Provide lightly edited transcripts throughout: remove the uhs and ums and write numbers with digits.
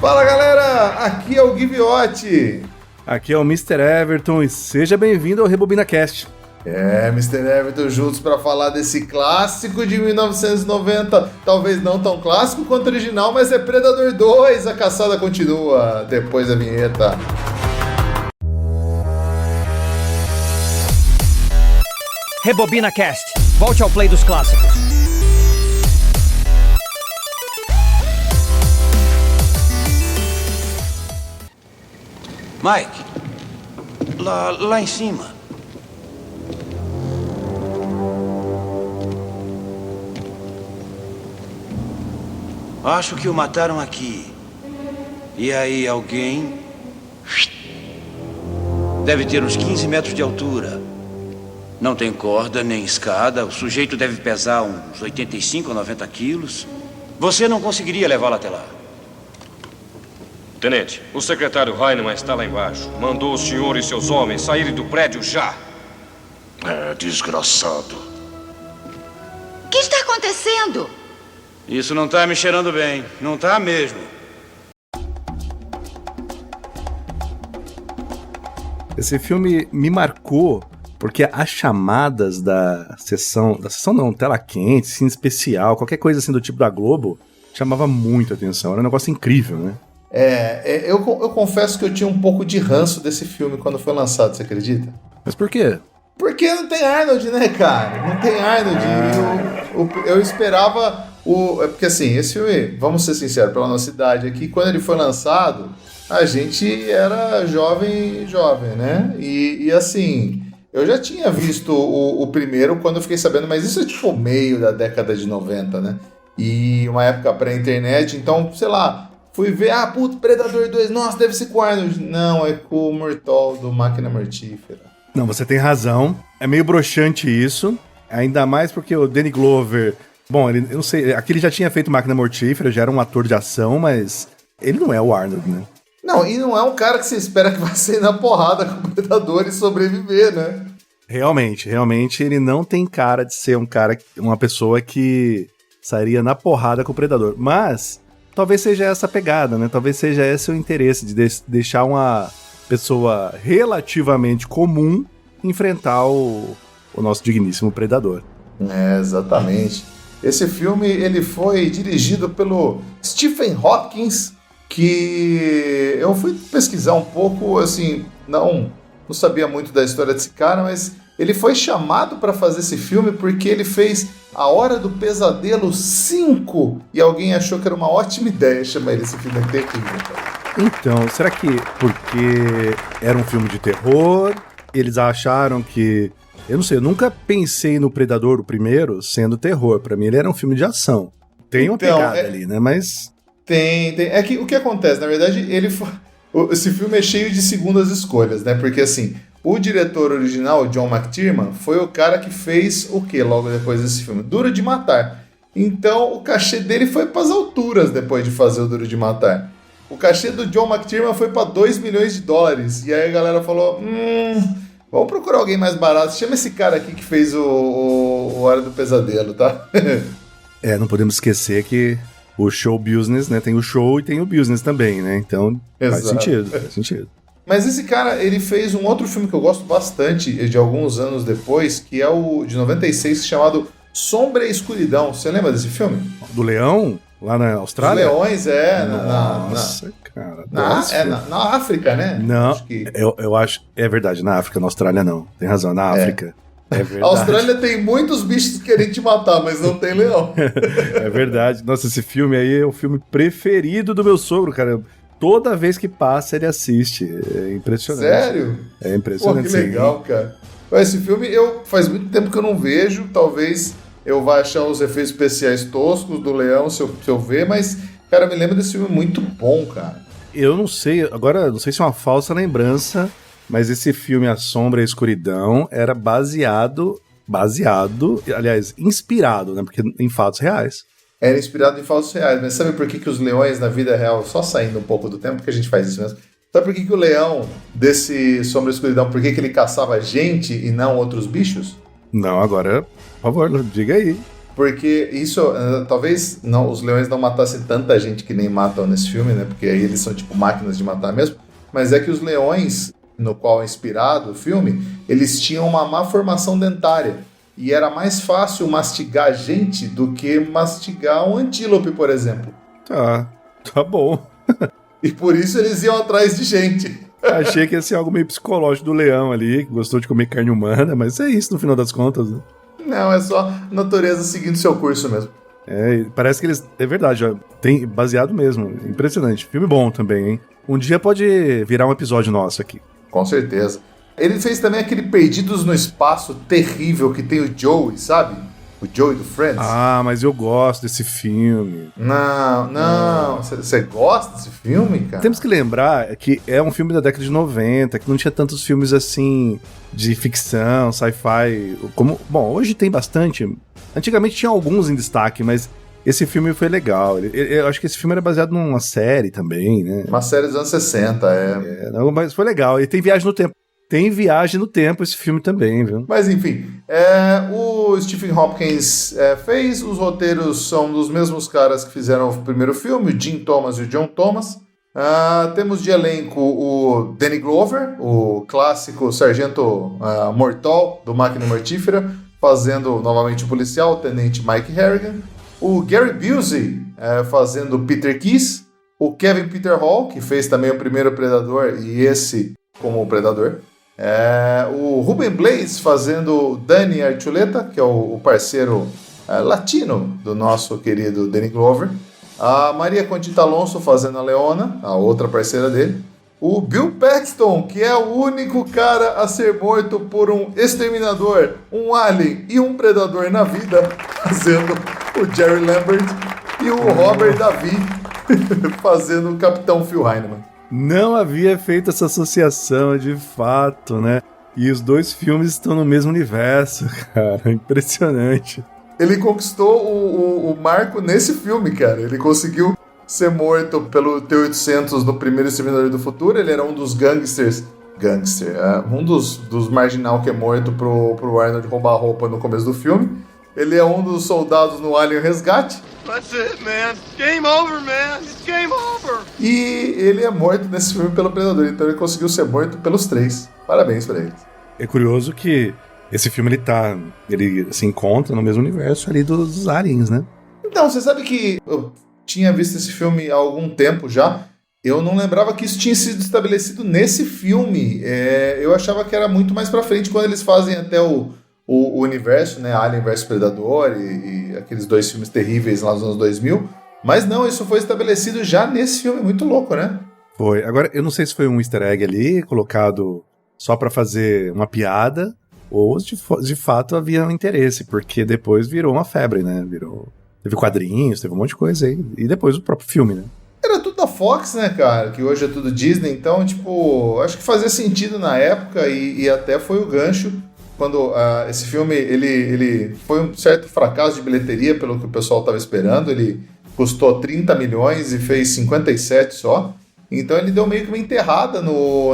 Fala galera, aqui é o Giviotti. Aqui é o Mr. Everton e seja bem-vindo ao RebobinaCast. Mr. Everton juntos para falar desse clássico de 1990, talvez não tão clássico quanto o original, mas é Predador 2, a caçada continua, depois da vinheta. RebobinaCast, volte ao play dos clássicos. Mike, lá em cima. Acho que o mataram aqui. E aí alguém... Deve ter uns 15 metros de altura. Não tem corda nem escada. O sujeito deve pesar uns 85 ou 90 quilos. Você não conseguiria levá-lo até lá. Tenente, o secretário Heinemann está lá embaixo. Mandou o senhor e seus homens saírem do prédio já. Desgraçado. O que está acontecendo? Isso não está me cheirando bem. Não está mesmo. Esse filme me marcou porque as chamadas da sessão não, tela quente, cine especial, qualquer coisa assim do tipo da Globo, chamava muito a atenção. Era um negócio incrível, né? Eu confesso que eu tinha um pouco de ranço desse filme quando foi lançado, você acredita? Mas por quê? Porque não tem Arnold, né, cara? Não tem Arnold. Eu esperava porque assim, esse filme, vamos ser sinceros, pela nossa idade aqui, quando ele foi lançado, a gente era jovem, né? E assim, eu já tinha visto o primeiro quando eu fiquei sabendo, mas isso é tipo meio da década de 90, né? E uma época pré-internet, então, sei lá, fui ver, Predador 2, nossa, deve ser com o Arnold. Não, é com o Murtaugh do Máquina Mortífera. Não, você tem razão. É meio broxante isso. Ainda mais porque o Danny Glover... Bom, eu não sei, aqui ele já tinha feito Máquina Mortífera, já era um ator de ação, mas ele não é o Arnold, né? Não, e não é um cara que você espera que vai sair na porrada com o Predador e sobreviver, né? Realmente, ele não tem cara de ser uma pessoa que sairia na porrada com o Predador. Mas... talvez seja essa a pegada, né? Talvez seja esse o interesse de deixar uma pessoa relativamente comum enfrentar o nosso digníssimo Predador. Exatamente. Esse filme ele foi dirigido pelo Stephen Hopkins, que eu fui pesquisar um pouco, assim, não sabia muito da história desse cara, mas ele foi chamado para fazer esse filme porque ele fez A Hora do Pesadelo 5 e alguém achou que era uma ótima ideia chamar esse filme de terrível. Então, será que porque era um filme de terror, eles acharam que... Eu não sei, eu nunca pensei no Predador, o primeiro, sendo terror. Pra mim ele era um filme de ação. Tem uma pegada ali, né? Mas... Tem. É que o que acontece, na verdade, esse filme é cheio de segundas escolhas, né? Porque assim... O diretor original, John McTiernan, foi o cara que fez o que logo depois desse filme? Duro de Matar. Então o cachê dele foi para as alturas depois de fazer o Duro de Matar. O cachê do John McTiernan foi para $2 milhões. E aí a galera falou, vamos procurar alguém mais barato. Chama esse cara aqui que fez o Hora do Pesadelo, tá? Não podemos esquecer que o show business, né? Tem o show e tem o business também, né? Então faz sentido. Mas esse cara, ele fez um outro filme que eu gosto bastante, de alguns anos depois, que é o de 96, chamado Sombra e Escuridão. Você lembra desse filme? Do leão? Lá na Austrália? Os leões, Nossa, cara. Na África, né? Não, eu acho... É verdade, na África, na Austrália não. Tem razão, na África. É verdade. A Austrália tem muitos bichos que querem te matar, mas não tem leão. É verdade. Nossa, esse filme aí é o filme preferido do meu sogro, cara. Toda vez que passa, ele assiste. É impressionante. Sério? É impressionante. Pô, que legal, cara. Esse filme, faz muito tempo que eu não vejo. Talvez eu vá achar os efeitos especiais toscos do leão se eu ver, mas, cara, me lembra desse filme muito bom, cara. Eu não sei, agora, não sei se é uma falsa lembrança, mas esse filme A Sombra e a Escuridão era baseado, aliás, inspirado, né? Porque em fatos reais. Era inspirado em fatos reais, mas sabe por que os leões na vida real, só saindo um pouco do tempo que a gente faz isso mesmo, sabe por que o leão desse Sombra e Escuridão, por que ele caçava gente e não outros bichos? Não, agora, por favor, diga aí. Porque isso, talvez não, os leões não matassem tanta gente que nem matam nesse filme, né? Porque aí eles são tipo máquinas de matar mesmo. Mas é que os leões, no qual é inspirado o filme, eles tinham uma má formação dentária. E era mais fácil mastigar gente do que mastigar um antílope, por exemplo. Tá bom. E por isso eles iam atrás de gente. Achei que ia ser algo meio psicológico do leão ali, que gostou de comer carne humana, mas é isso no final das contas, né? Não, é só natureza seguindo seu curso mesmo. Parece que eles... É verdade, ó, tem baseado mesmo. Impressionante. Filme bom também, hein? Um dia pode virar um episódio nosso aqui. Com certeza. Ele fez também aquele Perdidos no Espaço terrível que tem o Joey, sabe? O Joey do Friends. Ah, mas eu gosto desse filme. Não. Você gosta desse filme, cara? Temos que lembrar que é um filme da década de 90, que não tinha tantos filmes assim de ficção, sci-fi. Bom, hoje tem bastante. Antigamente tinha alguns em destaque, mas esse filme foi legal. Eu acho que esse filme era baseado numa série também, né? Uma série dos anos 60, Não, mas foi legal. E tem viagem no tempo. Tem viagem no tempo esse filme também, viu? Mas enfim, o Stephen Hopkins fez, os roteiros são dos mesmos caras que fizeram o primeiro filme, o Jim Thomas e o John Thomas. Temos de elenco o Danny Glover, o clássico sargento mortal do Máquina Mortífera, fazendo novamente o policial, o tenente Mike Harrigan. O Gary Busey fazendo Peter Keyes. O Kevin Peter Hall, que fez também o primeiro Predador e esse como o Predador. O Ruben Blades fazendo Danny Archuleta, que é o parceiro latino do nosso querido Danny Glover. A Maria Conchita Alonso fazendo a Leona, a outra parceira dele. O Bill Paxton, que é o único cara a ser morto por um exterminador, um alien e um predador na vida, fazendo o Jerry Lambert. E o Robert Davi fazendo o Capitão Phil Heinemann. Não havia feito essa associação, de fato, né? E os dois filmes estão no mesmo universo, cara. Impressionante. Ele conquistou o marco nesse filme, cara. Ele conseguiu ser morto pelo T-800 no primeiro Exterminador do Futuro. Ele era um dos um dos marginal que é morto pro Arnold roubar a roupa no começo do filme. Ele é um dos soldados no Alien Resgate. That's it, man. Game over, man. It's game over. E ele é morto nesse filme pelo Predador. Então ele conseguiu ser morto pelos três. Parabéns pra eles. É curioso que esse filme ele se encontra no mesmo universo ali dos aliens, né? Então, você sabe que eu tinha visto esse filme há algum tempo já. Eu não lembrava que isso tinha sido estabelecido nesse filme. Eu achava que era muito mais pra frente, quando eles fazem até o universo, né? Alien vs Predador e aqueles dois filmes terríveis lá nos anos 2000. Mas não, isso foi estabelecido já nesse filme. Muito louco, né? Foi. Agora, eu não sei se foi um easter egg ali, colocado só pra fazer uma piada, ou de fato havia um interesse, porque depois virou uma febre, né? Teve quadrinhos, teve um monte de coisa aí. E depois o próprio filme, né? Era tudo da Fox, né, cara? Que hoje é tudo Disney. Então, tipo, acho que fazia sentido na época e até foi o gancho. Quando esse filme, ele foi um certo fracasso de bilheteria, pelo que o pessoal estava esperando. Ele custou 30 milhões e fez 57 só. Então ele deu meio que uma enterrada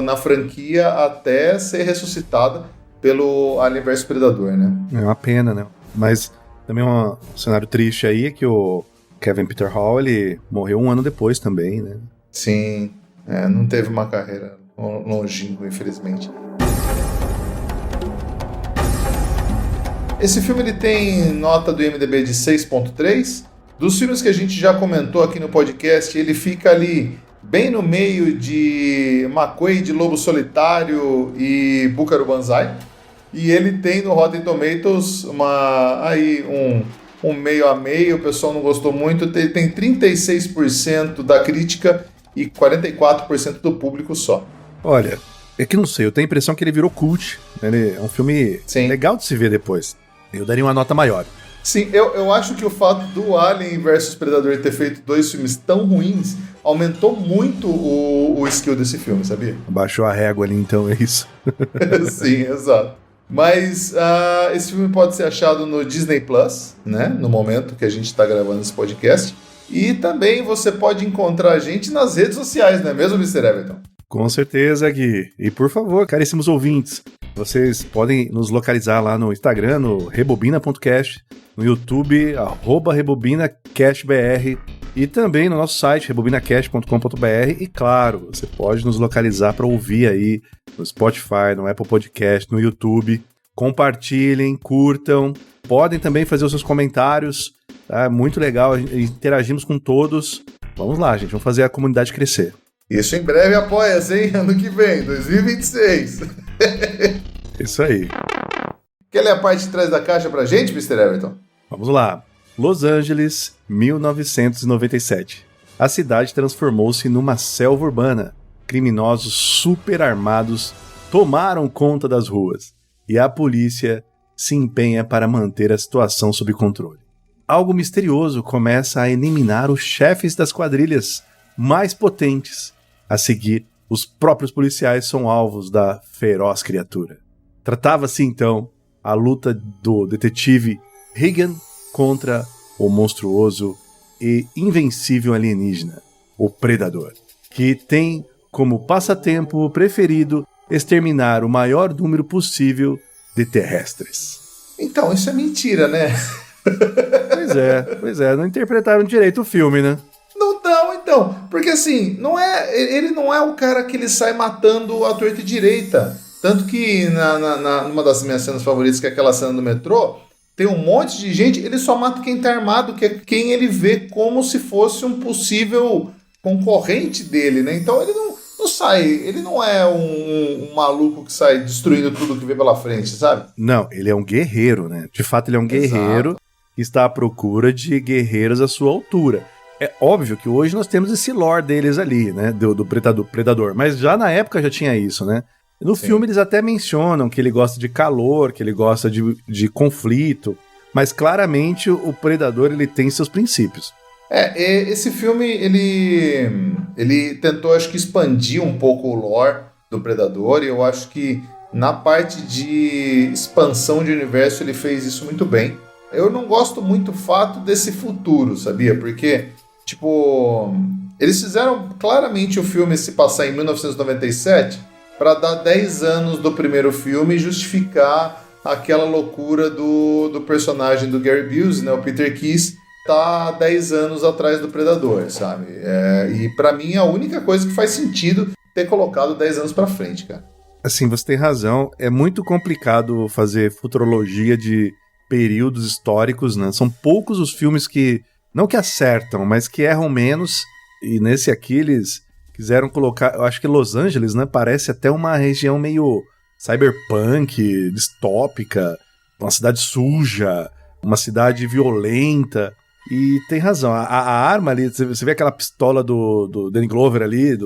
na franquia até ser ressuscitada pelo Alien vs Predador, né? É uma pena, né? Mas também um cenário triste aí é que o Kevin Peter Hall, ele morreu um ano depois também, né? Sim, não teve uma carreira longínqua, infelizmente. Esse filme ele tem nota do IMDb de 6.3. Dos filmes que a gente já comentou aqui no podcast, ele fica ali bem no meio de McQuaid, de Lobo Solitário e Búcaro Banzai. E ele tem no Rotten Tomatoes um meio a meio, o pessoal não gostou muito. Ele tem 36% da crítica e 44% do público só. Olha, é que não sei, eu tenho a impressão que ele virou cult. Ele é um filme legal de se ver depois. Eu daria uma nota maior. Sim, eu acho que o fato do Alien vs Predador ter feito dois filmes tão ruins aumentou muito o skill desse filme, sabia? Baixou a régua ali, então, é isso. Sim, exato. Mas esse filme pode ser achado no Disney Plus, né? No momento que a gente está gravando esse podcast. E também você pode encontrar a gente nas redes sociais, não é mesmo, Mr. Everton? Com certeza, Gui. E por favor, caríssimos ouvintes, Vocês podem nos localizar lá no Instagram, no rebobina.cast, no YouTube, @rebobinacastbr, e também no nosso site, rebobinacast.com.br. E claro, você pode nos localizar para ouvir aí no Spotify, no Apple Podcast, no YouTube. Compartilhem, curtam, podem também fazer os seus comentários, tá? Muito legal, interagimos com todos. Vamos lá, gente, vamos fazer a comunidade crescer. Isso em breve apoia-se, hein? Ano que vem, 2026. Isso aí. Quer ler a parte de trás da caixa pra gente, Mr. Everton? Vamos lá. Los Angeles, 1997. A cidade transformou-se numa selva urbana. Criminosos super armados tomaram conta das ruas e a polícia se empenha para manter a situação sob controle. Algo misterioso começa a eliminar os chefes das quadrilhas mais potentes. A seguir, os próprios policiais são alvos da feroz criatura. Tratava-se, então, a luta do detetive Regan contra o monstruoso e invencível alienígena, o Predador, que tem como passatempo preferido exterminar o maior número possível de terrestres. Então, isso é mentira, né? Pois é, não interpretaram direito o filme, né? Não, então, porque assim, ele não é o cara que ele sai matando a torta e direita. Tanto que numa das minhas cenas favoritas, que é aquela cena do metrô, tem um monte de gente, ele só mata quem tá armado, que é quem ele vê como se fosse um possível concorrente dele, né? Então ele não sai, ele não é um maluco que sai destruindo tudo que vê pela frente, sabe? Não, ele é um guerreiro, né? De fato, ele é um guerreiro que está à procura de guerreiros à sua altura. É óbvio que hoje nós temos esse lore deles ali, né? Do predador. Mas já na época já tinha isso, né? No filme eles até mencionam que ele gosta de calor, que ele gosta de conflito. Mas claramente o Predador ele tem seus princípios. Esse filme ele tentou, acho que, expandir um pouco o lore do Predador. E eu acho que na parte de expansão de universo ele fez isso muito bem. Eu não gosto muito do fato desse futuro, sabia? Porque, tipo, eles fizeram claramente o filme se passar em 1997 para dar 10 anos do primeiro filme e justificar aquela loucura do personagem do Gary Busey, né? O Peter Keyes tá 10 anos atrás do Predador, sabe? E para mim a única coisa que faz sentido ter colocado 10 anos para frente, cara. Assim, você tem razão. É muito complicado fazer futurologia de períodos históricos, né? São poucos os filmes que, não que acertam, mas que erram menos, e nesse aqui eles quiseram colocar, eu acho que Los Angeles, né, parece até uma região meio cyberpunk, distópica, uma cidade suja, uma cidade violenta, e tem razão, a arma ali, você vê aquela pistola do Danny Glover ali,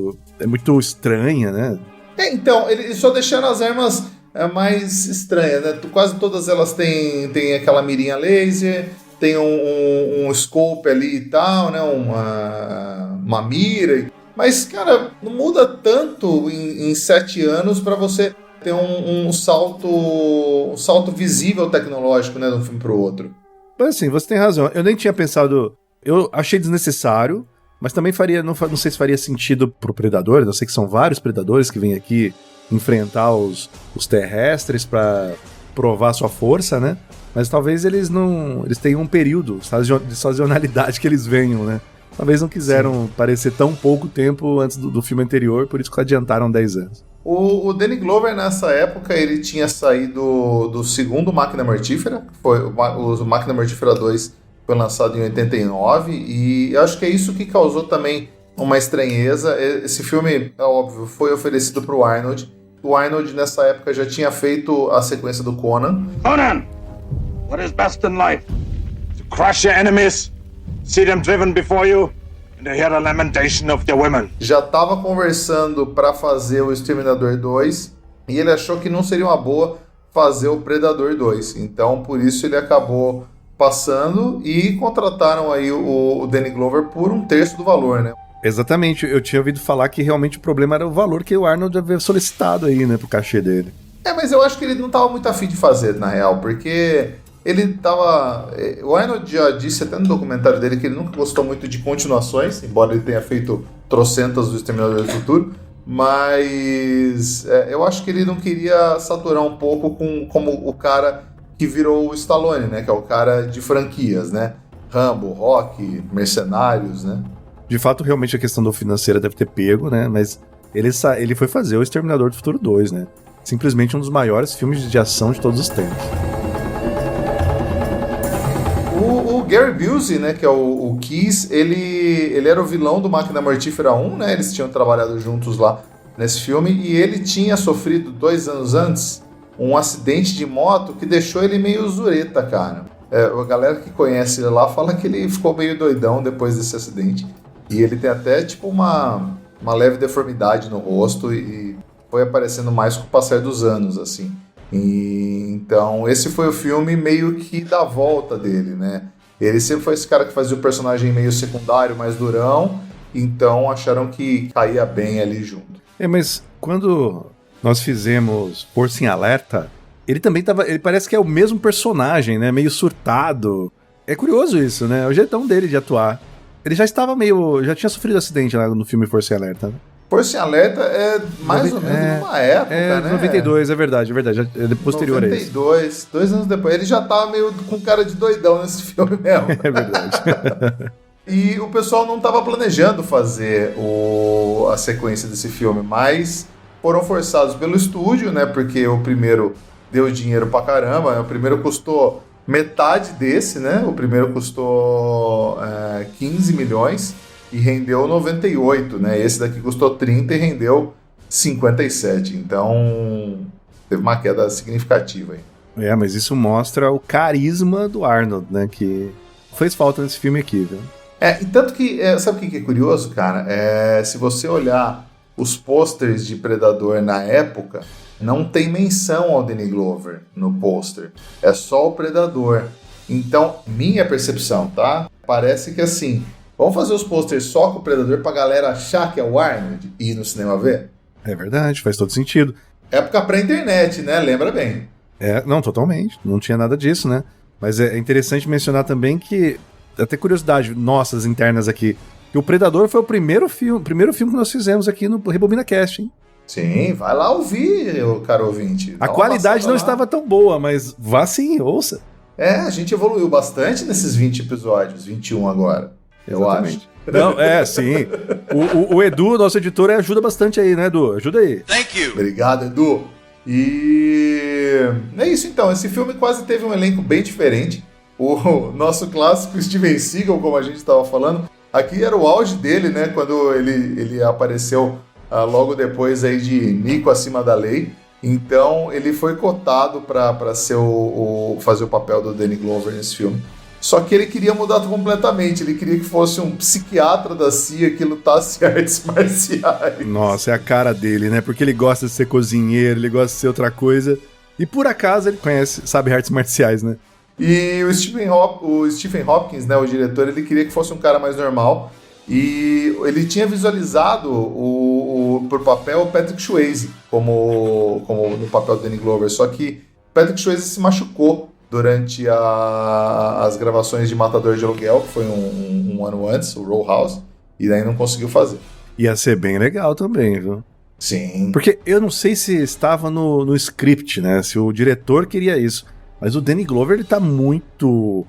é muito estranha, né? Então, eles só deixaram as armas mais estranhas, né? Quase todas elas têm aquela mirinha laser, tem um scope ali e tal, né? Uma mira. Mas, cara, não muda tanto em 7 anos para você ter um salto visível tecnológico, né? De um filme pro outro. Mas assim, você tem razão. Eu nem tinha pensado... Eu achei desnecessário, mas também não sei se faria sentido pro Predador. Eu sei que são vários Predadores que vêm aqui enfrentar os terrestres para provar sua força, né? Mas talvez eles tenham um período de sazonalidade que eles venham, né? Talvez não quiseram parecer tão pouco tempo antes do filme anterior, por isso que adiantaram 10 anos. O Danny Glover, nessa época, ele tinha saído do segundo Máquina Mortífera, foi o Máquina Mortífera 2, foi lançado em 89, e acho que é isso que causou também uma estranheza. Esse filme, é óbvio, foi oferecido para o Arnold. O Arnold, nessa época, já tinha feito a sequência do Conan. Conan! What is best in life? To crush your enemies, see them driven before you, and to hear the lamentation of their women. Já estava conversando para fazer o Exterminador 2, e ele achou que não seria uma boa fazer o Predador 2. Então, por isso, ele acabou passando e contrataram aí o Danny Glover por 1/3 do valor, né? Exatamente, eu tinha ouvido falar que realmente o problema era o valor que o Arnold havia solicitado aí, né, pro cachê dele. Mas eu acho que ele não tava muito afim de fazer, na real, porque ele tava... O Arnold já disse até no documentário dele que ele nunca gostou muito de continuações, embora ele tenha feito trocentas do Exterminador do Futuro, mas eu acho que ele não queria saturar um pouco como o cara que virou o Stallone, né? Que é o cara de franquias, né? Rambo, Rocky, Mercenários, né? De fato, realmente a questão do financeiro deve ter pego, né? Mas ele foi fazer o Exterminador do Futuro 2, né? Simplesmente um dos maiores filmes de ação de todos os tempos. O Gary Busey, né, que é o Keys, ele era o vilão do Máquina Mortífera 1, né? Eles tinham trabalhado juntos lá nesse filme e ele tinha sofrido 2 anos antes um acidente de moto que deixou ele meio zureta, cara. A galera que conhece ele lá fala que ele ficou meio doidão depois desse acidente. E ele tem até, tipo, uma leve deformidade no rosto e foi aparecendo mais com o passar dos anos, assim. Então, esse foi o filme meio que da volta dele, né? Ele sempre foi esse cara que fazia o personagem meio secundário, mais durão, então acharam que caía bem ali junto. Mas quando nós fizemos Força em Alerta, ele também ele parece que é o mesmo personagem, né? Meio surtado. É curioso isso, né? O jeitão dele de atuar. Ele já já tinha sofrido acidente lá no filme Força em Alerta, né? Força em Alerta é mais ou menos numa época, né? 92, é verdade. É posterior 92, a isso. 2 anos depois. Ele já tava meio com cara de doidão nesse filme mesmo. É verdade. E o pessoal não tava planejando fazer a sequência desse filme, mas foram forçados pelo estúdio, né? Porque o primeiro deu dinheiro pra caramba. O primeiro custou metade desse, né? O primeiro custou 15 milhões. E rendeu 98, né? Esse daqui custou 30 e rendeu 57. Então, teve uma queda significativa aí. Mas isso mostra o carisma do Arnold, né? Que fez falta nesse filme aqui, viu? E tanto que, sabe o que é curioso, cara? Se você olhar os pôsteres de Predador na época, não tem menção ao Danny Glover no pôster. É só o Predador. Então, minha percepção, tá? Parece que assim... Vamos fazer os posters só com o Predador pra galera achar que é o Arnold e ir no cinema ver? É verdade, faz todo sentido. Época pré-internet, né? Lembra bem. Não, totalmente. Não tinha nada disso, né? Mas é interessante mencionar também que, até curiosidade nossas internas aqui, que o Predador foi o primeiro filme que nós fizemos aqui no Rebobina Cast, hein? Sim, vai lá ouvir, caro ouvinte. A qualidade não estava tão boa, mas vá sim, ouça. A gente evoluiu bastante nesses 20 episódios, 21 agora. Eu acho. Não, sim. O Edu, nosso editor, ajuda bastante aí, né, Edu? Ajuda aí. Thank you. Obrigado, Edu. E é isso então. Esse filme quase teve um elenco bem diferente. O nosso clássico Steven Seagal, como a gente estava falando, aqui era o auge dele, né? Quando ele apareceu logo depois aí de Nico Acima da Lei. Então ele foi cotado para ser fazer o papel do Danny Glover nesse filme. Só que ele queria mudar completamente. Ele queria que fosse um psiquiatra da CIA que lutasse artes marciais. Nossa, é a cara dele, né? Porque ele gosta de ser cozinheiro, ele gosta de ser outra coisa. E por acaso ele sabe artes marciais, né? E o Stephen Hopkins, né, o diretor, ele queria que fosse um cara mais normal. E ele tinha visualizado por papel o Patrick Swayze como no papel do Danny Glover. Só que Patrick Swayze se machucou durante as gravações de Matador de Aluguel, que foi um ano antes, o Rollhouse, e daí não conseguiu fazer. Ia ser bem legal também, viu? Sim. Porque eu não sei se estava no script, né? Se o diretor queria isso. Mas o Danny Glover, ele tá muito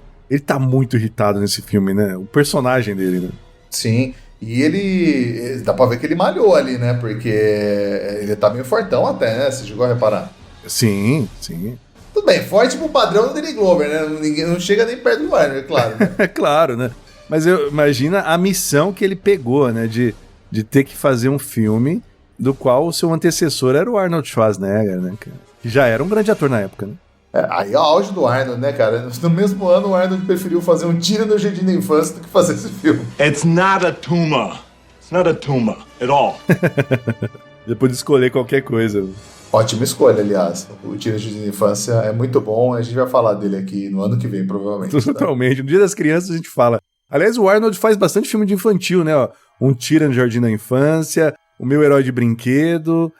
irritado nesse filme, né? O personagem dele, né? Sim. E ele... Dá pra ver que ele malhou ali, né? Porque ele tá meio fortão até, né? Você chegou a reparar? Sim. Tudo bem, forte pro padrão do Danny Glover, né? Ninguém não chega nem perto do Arnold, é claro. Né? É claro, né? Mas imagina a missão que ele pegou, né? De ter que fazer um filme do qual o seu antecessor era o Arnold Schwarzenegger, né? Que já era um grande ator na época, né? Aí é o auge do Arnold, né, cara? No mesmo ano, o Arnold preferiu fazer um Tiro no Jardim da Infância do que fazer esse filme. It's not a tumor. It's not a tumor at all. Depois de escolher qualquer coisa. Ótima escolha, aliás. O Tiro no Jardim da Infância é muito bom. A gente vai falar dele aqui no ano que vem, provavelmente. Totalmente. No Dia das Crianças a gente fala. Aliás, o Arnold faz bastante filme de infantil, né? Ó, um Tiro no Jardim da Infância, O Meu Herói de Brinquedo.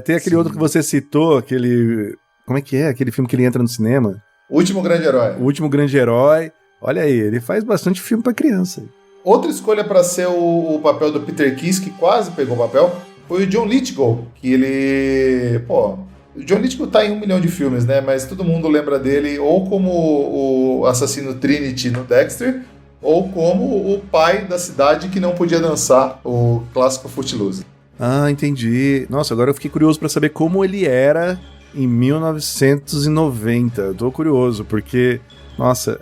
Tem aquele outro que você citou, aquele... Como é que é? Aquele filme que ele entra no cinema? O Último Grande Herói. O Último Grande Herói. Olha aí, ele faz bastante filme pra criança. Outra escolha para ser o papel do Peter Kiss, que quase pegou o papel, foi o John Lithgow, que ele... Pô, o John Lithgow tá em 1 milhão de filmes, né? Mas todo mundo lembra dele ou como o assassino Trinity no Dexter, ou como o pai da cidade que não podia dançar, o clássico Footloose. Ah, entendi. Nossa, agora eu fiquei curioso pra saber como ele era em 1990. Eu tô curioso, porque... Nossa,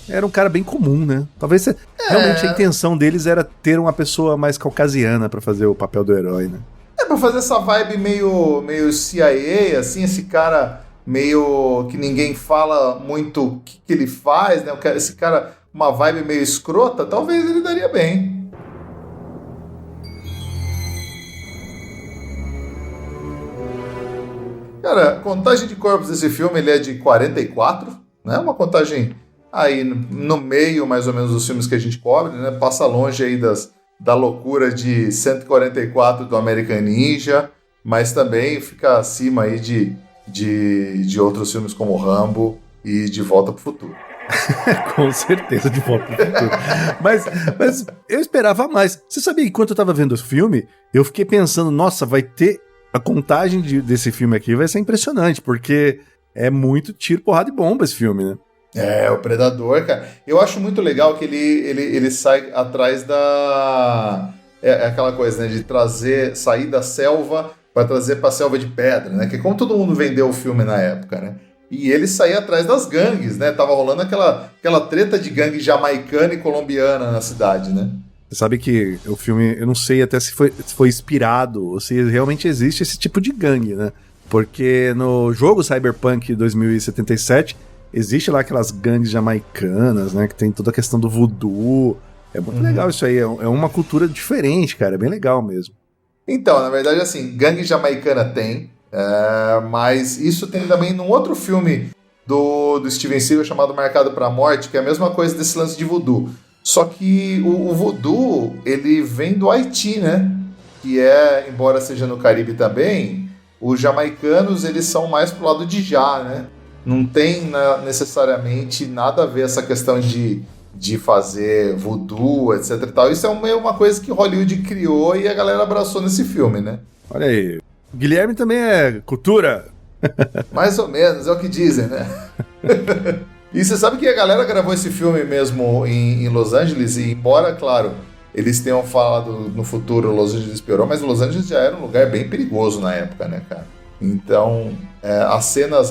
era um cara bem comum, né? Talvez realmente a intenção deles era ter uma pessoa mais caucasiana pra fazer o papel do herói, né? Pra fazer essa vibe meio CIA, assim, esse cara meio que ninguém fala muito o que ele faz, né? Esse cara, uma vibe meio escrota, talvez ele daria bem. Cara, contagem de corpos desse filme, ele é de 44, né? Uma contagem aí no meio, mais ou menos, dos filmes que a gente cobre, né? Passa longe aí da loucura de 144 do American Ninja, mas também fica acima aí de outros filmes como Rambo e De Volta pro Futuro. Com certeza, De Volta pro Futuro. Mas eu esperava mais. Você sabia que enquanto eu tava vendo o filme, eu fiquei pensando, nossa, vai ter... A contagem desse filme aqui vai ser impressionante, porque é muito tiro, porrada e bomba esse filme, né? É, o Predador, cara. Eu acho muito legal que ele sai atrás da... É aquela coisa, né? De sair da selva para trazer pra selva de pedra, né? Que é como todo mundo vendeu o filme na época, né? E ele saía atrás das gangues, né? Tava rolando aquela treta de gangue jamaicana e colombiana na cidade, né? Você sabe que o filme, eu não sei até se foi inspirado ou se realmente existe esse tipo de gangue, né? Porque no jogo Cyberpunk 2077 existe lá aquelas gangues jamaicanas, né? Que tem toda a questão do voodoo. É muito legal isso aí, é uma cultura diferente, cara, é bem legal mesmo. Então, na verdade, assim, gangue jamaicana tem, mas isso tem também num outro filme do Steven Seagal chamado Marcado pra Morte, que é a mesma coisa desse lance de voodoo. Só que o voodoo, ele vem do Haiti, né? Que embora seja no Caribe também, os jamaicanos, eles são mais pro lado de Já, né? Não tem necessariamente nada a ver essa questão de fazer voodoo, etc e tal. Isso é uma coisa que Hollywood criou e a galera abraçou nesse filme, né? Olha aí, o Guilherme também é cultura. Mais ou menos, é o que dizem, né? E você sabe que a galera gravou esse filme mesmo em Los Angeles, e embora, claro, eles tenham falado no futuro Los Angeles piorou, mas Los Angeles já era um lugar bem perigoso na época, né, cara? Então,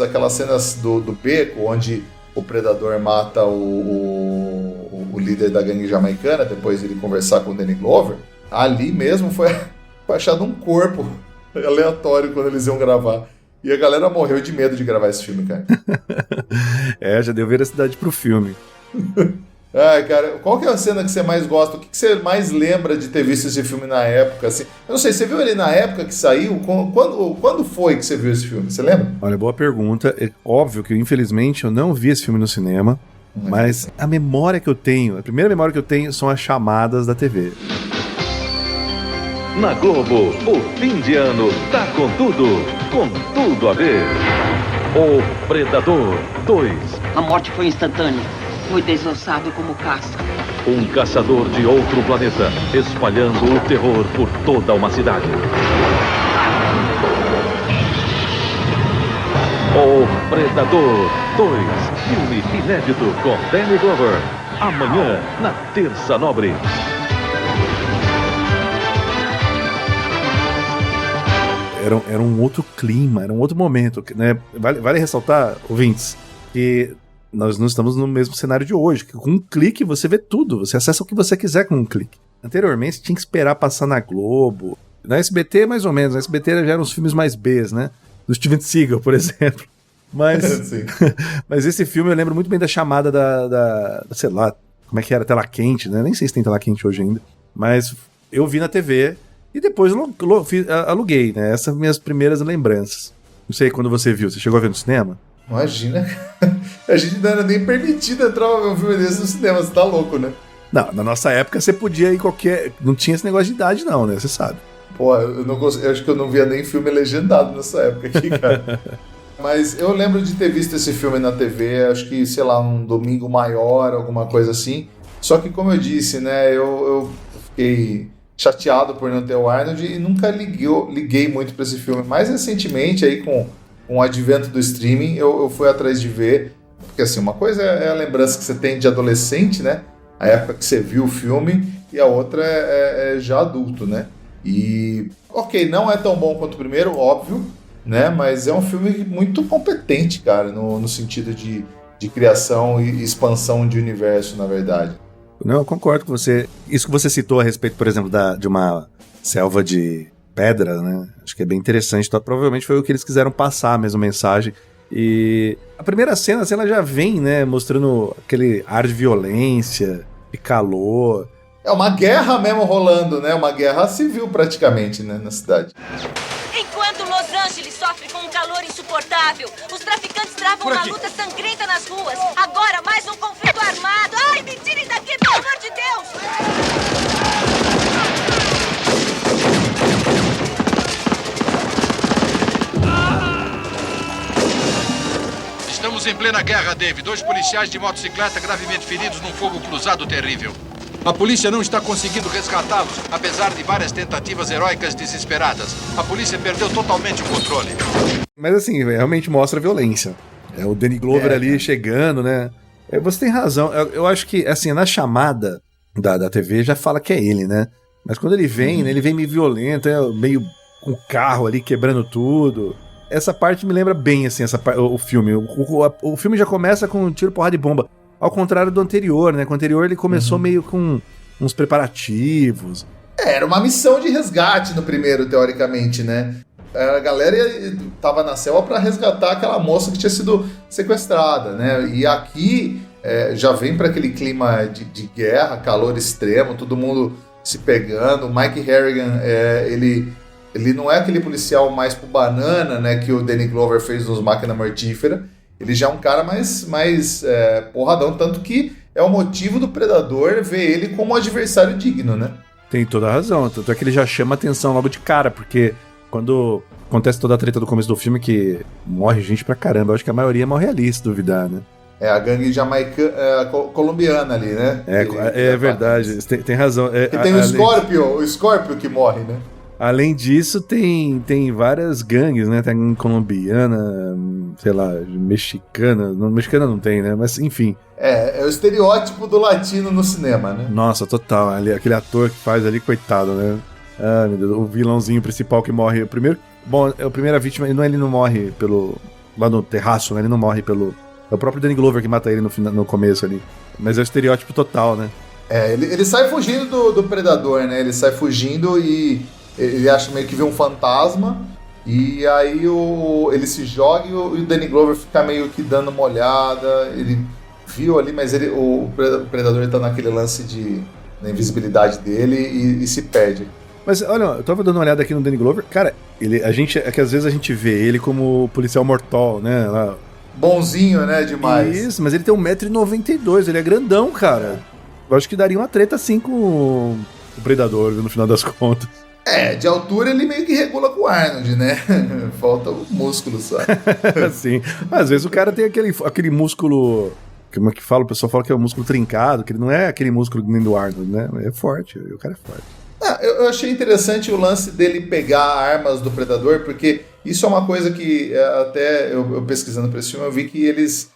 aquelas cenas do beco, onde o Predador mata o líder da gangue jamaicana, depois ele conversar com o Danny Glover, ali mesmo foi achado um corpo aleatório quando eles iam gravar. E a galera morreu de medo de gravar esse filme, cara. Já deu veracidade pro filme. Cara, qual que é a cena que você mais gosta? O que você mais lembra de ter visto esse filme na época? Assim? Eu não sei, você viu ele na época que saiu? Quando foi que você viu esse filme? Você lembra? Olha, boa pergunta. É óbvio que, infelizmente, eu não vi esse filme no cinema, mas a primeira memória que eu tenho são as chamadas da TV. Na Globo, o fim de ano tá com tudo a ver. O Predador 2. A morte foi instantânea. Foi desossado como caça. Um caçador de outro planeta, espalhando o terror por toda uma cidade. O Predador 2, filme inédito com Danny Glover. Amanhã, na Terça Nobre. Era um outro clima, era um outro momento, né? Vale ressaltar, ouvintes, que nós não estamos no mesmo cenário de hoje, que com um clique você vê tudo, você acessa o que você quiser com um clique. Anteriormente tinha que esperar passar na Globo, na SBT mais ou menos, na SBT já eram os filmes mais Bs, né? Do Steven Seagal, por exemplo. Mas, mas esse filme eu lembro muito bem da chamada da sei lá, como é que era, tela quente, né? Nem sei se tem tela quente hoje ainda, mas eu vi na TV e depois aluguei, né? Essas são minhas primeiras lembranças. Não sei quando você viu, você chegou a ver no cinema? Imagina, a gente não era nem permitido entrar pra ver um filme desse no cinema, você tá louco, né? Não, na nossa época você podia ir não tinha esse negócio de idade não, né? Você sabe. Pô, eu acho que eu não via nem filme legendado nessa época aqui, cara. Mas eu lembro de ter visto esse filme na TV, acho que, sei lá, um domingo maior, alguma coisa assim. Só que, como eu disse, né, eu fiquei chateado por não ter o Arnold e nunca liguei muito para esse filme. Mais recentemente, aí com o advento do streaming, eu fui atrás de ver, porque assim, uma coisa é a lembrança que você tem de adolescente, né? A época que você viu o filme, e a outra é já adulto, né? E, ok, não é tão bom quanto o primeiro, óbvio, né? Mas é um filme muito competente, cara, no sentido de criação e expansão de universo, na verdade. Não, eu concordo com você. Isso que você citou a respeito, por exemplo, de uma selva de pedra, né? Acho que é bem interessante. Então, provavelmente foi o que eles quiseram passar, a mesma mensagem. E a primeira cena, assim, ela já vem, né? Mostrando aquele ar de violência, de calor. É uma guerra mesmo rolando, né? Uma guerra civil praticamente, né? Na cidade. Enquanto Los Angeles sofre com um calor insuportável, os traficantes travam uma luta sangrenta nas ruas. Agora mais um conflito armado. Ai, me tirem daqui, pelo amor de Deus! Estamos em plena guerra, Dave. 2 policiais de motocicleta gravemente feridos num fogo cruzado terrível. A polícia não está conseguindo resgatá-los, apesar de várias tentativas heróicas desesperadas. A polícia perdeu totalmente o controle. Mas assim, realmente mostra a violência. É o Danny Glover ali chegando, né? Você tem razão. Eu acho que, assim, na chamada da TV já fala que é ele, né? Mas quando ele vem, né, ele vem meio violento, meio com o carro ali quebrando tudo. Essa parte me lembra bem, assim, o filme. O filme já começa com tiro, porrada e bomba. Ao contrário do anterior, né? Com o anterior ele começou meio com uns preparativos. Era uma missão de resgate no primeiro, teoricamente, né? A galera tava na selva para resgatar aquela moça que tinha sido sequestrada, né? E aqui já vem para aquele clima de guerra, calor extremo, todo mundo se pegando. O Mike Harrigan, ele não é aquele policial mais pro banana, né? Que o Danny Glover fez nos Máquina Mortífera. Ele já é um cara mais porradão, tanto que é o motivo do Predador ver ele como um adversário digno, né? Tem toda a razão, tanto é que ele já chama atenção logo de cara, porque quando acontece toda a treta do começo do filme, que morre gente pra caramba, eu acho que a maioria morre ali, se duvidar, né? É a gangue colombiana ali, né? É verdade, tem razão. E tem o Scorpio que morre, né? Além disso, tem várias gangues, né? Tem a gangue colombiana, sei lá, mexicana. Mexicana não tem, né? Mas, enfim. É o estereótipo do latino no cinema, né? Nossa, total. Aquele ator que faz ali, coitado, né? Ah, meu Deus, o vilãozinho principal que morre. A primeira vítima, ele não morre lá no terraço, né? Ele não morre pelo... É o próprio Danny Glover que mata ele no começo ali. Mas é o estereótipo total, né? Ele sai fugindo do Predador, né? Ele sai fugindo e... Ele acha meio que vê um fantasma, e aí ele se joga e o Danny Glover fica meio que dando uma olhada. Ele viu ali, mas o Predador tá naquele lance na invisibilidade dele e se perde. Mas olha, eu tava dando uma olhada aqui no Danny Glover. Cara, é que às vezes a gente vê ele como policial mortal, né? Lá. Bonzinho, né? Demais. Isso, mas ele tem 1,92 m, ele é grandão, cara. Eu acho que daria uma treta assim com o Predador, no final das contas. De altura ele meio que regula com o Arnold, né? Falta o músculo só. Sim. Às vezes o cara tem aquele músculo... Como é que fala? O pessoal fala que é um músculo trincado, que ele não é aquele músculo nem do Arnold, né? É forte, o cara é forte. Eu achei interessante o lance dele pegar armas do Predador, porque isso é uma coisa que até eu pesquisando para esse filme, eu vi que eles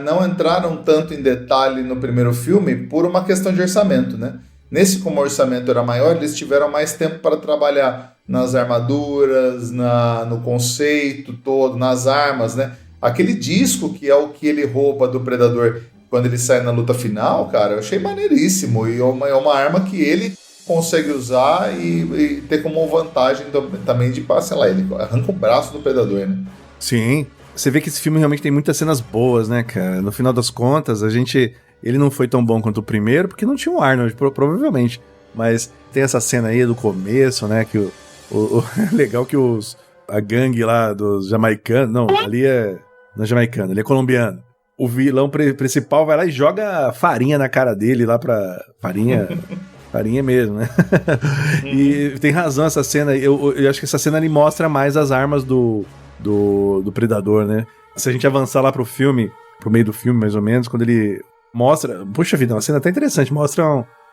não entraram tanto em detalhe no primeiro filme por uma questão de orçamento, né? Nesse, como o orçamento era maior, eles tiveram mais tempo para trabalhar nas armaduras, no conceito todo, nas armas, né? Aquele disco que é o que ele rouba do Predador quando ele sai na luta final, cara, eu achei maneiríssimo. E é uma arma que ele consegue usar e ter como vantagem também de, sei lá, ele arranca o braço do Predador, né? Sim. Você vê que esse filme realmente tem muitas cenas boas, né, cara? No final das contas, ele não foi tão bom quanto o primeiro, porque não tinha um Arnold, provavelmente. Mas tem essa cena aí do começo, né? Que é legal que a gangue lá dos jamaicanos... Não, ali não é jamaicano, ele é colombiano. O vilão principal vai lá e joga farinha na cara dele lá pra... Farinha mesmo, né? E tem razão essa cena. Eu acho que essa cena ali mostra mais as armas do Predador, né? Se a gente avançar lá pro meio do filme, mais ou menos, quando ele... mostra... Puxa vida, uma cena até interessante. Mostra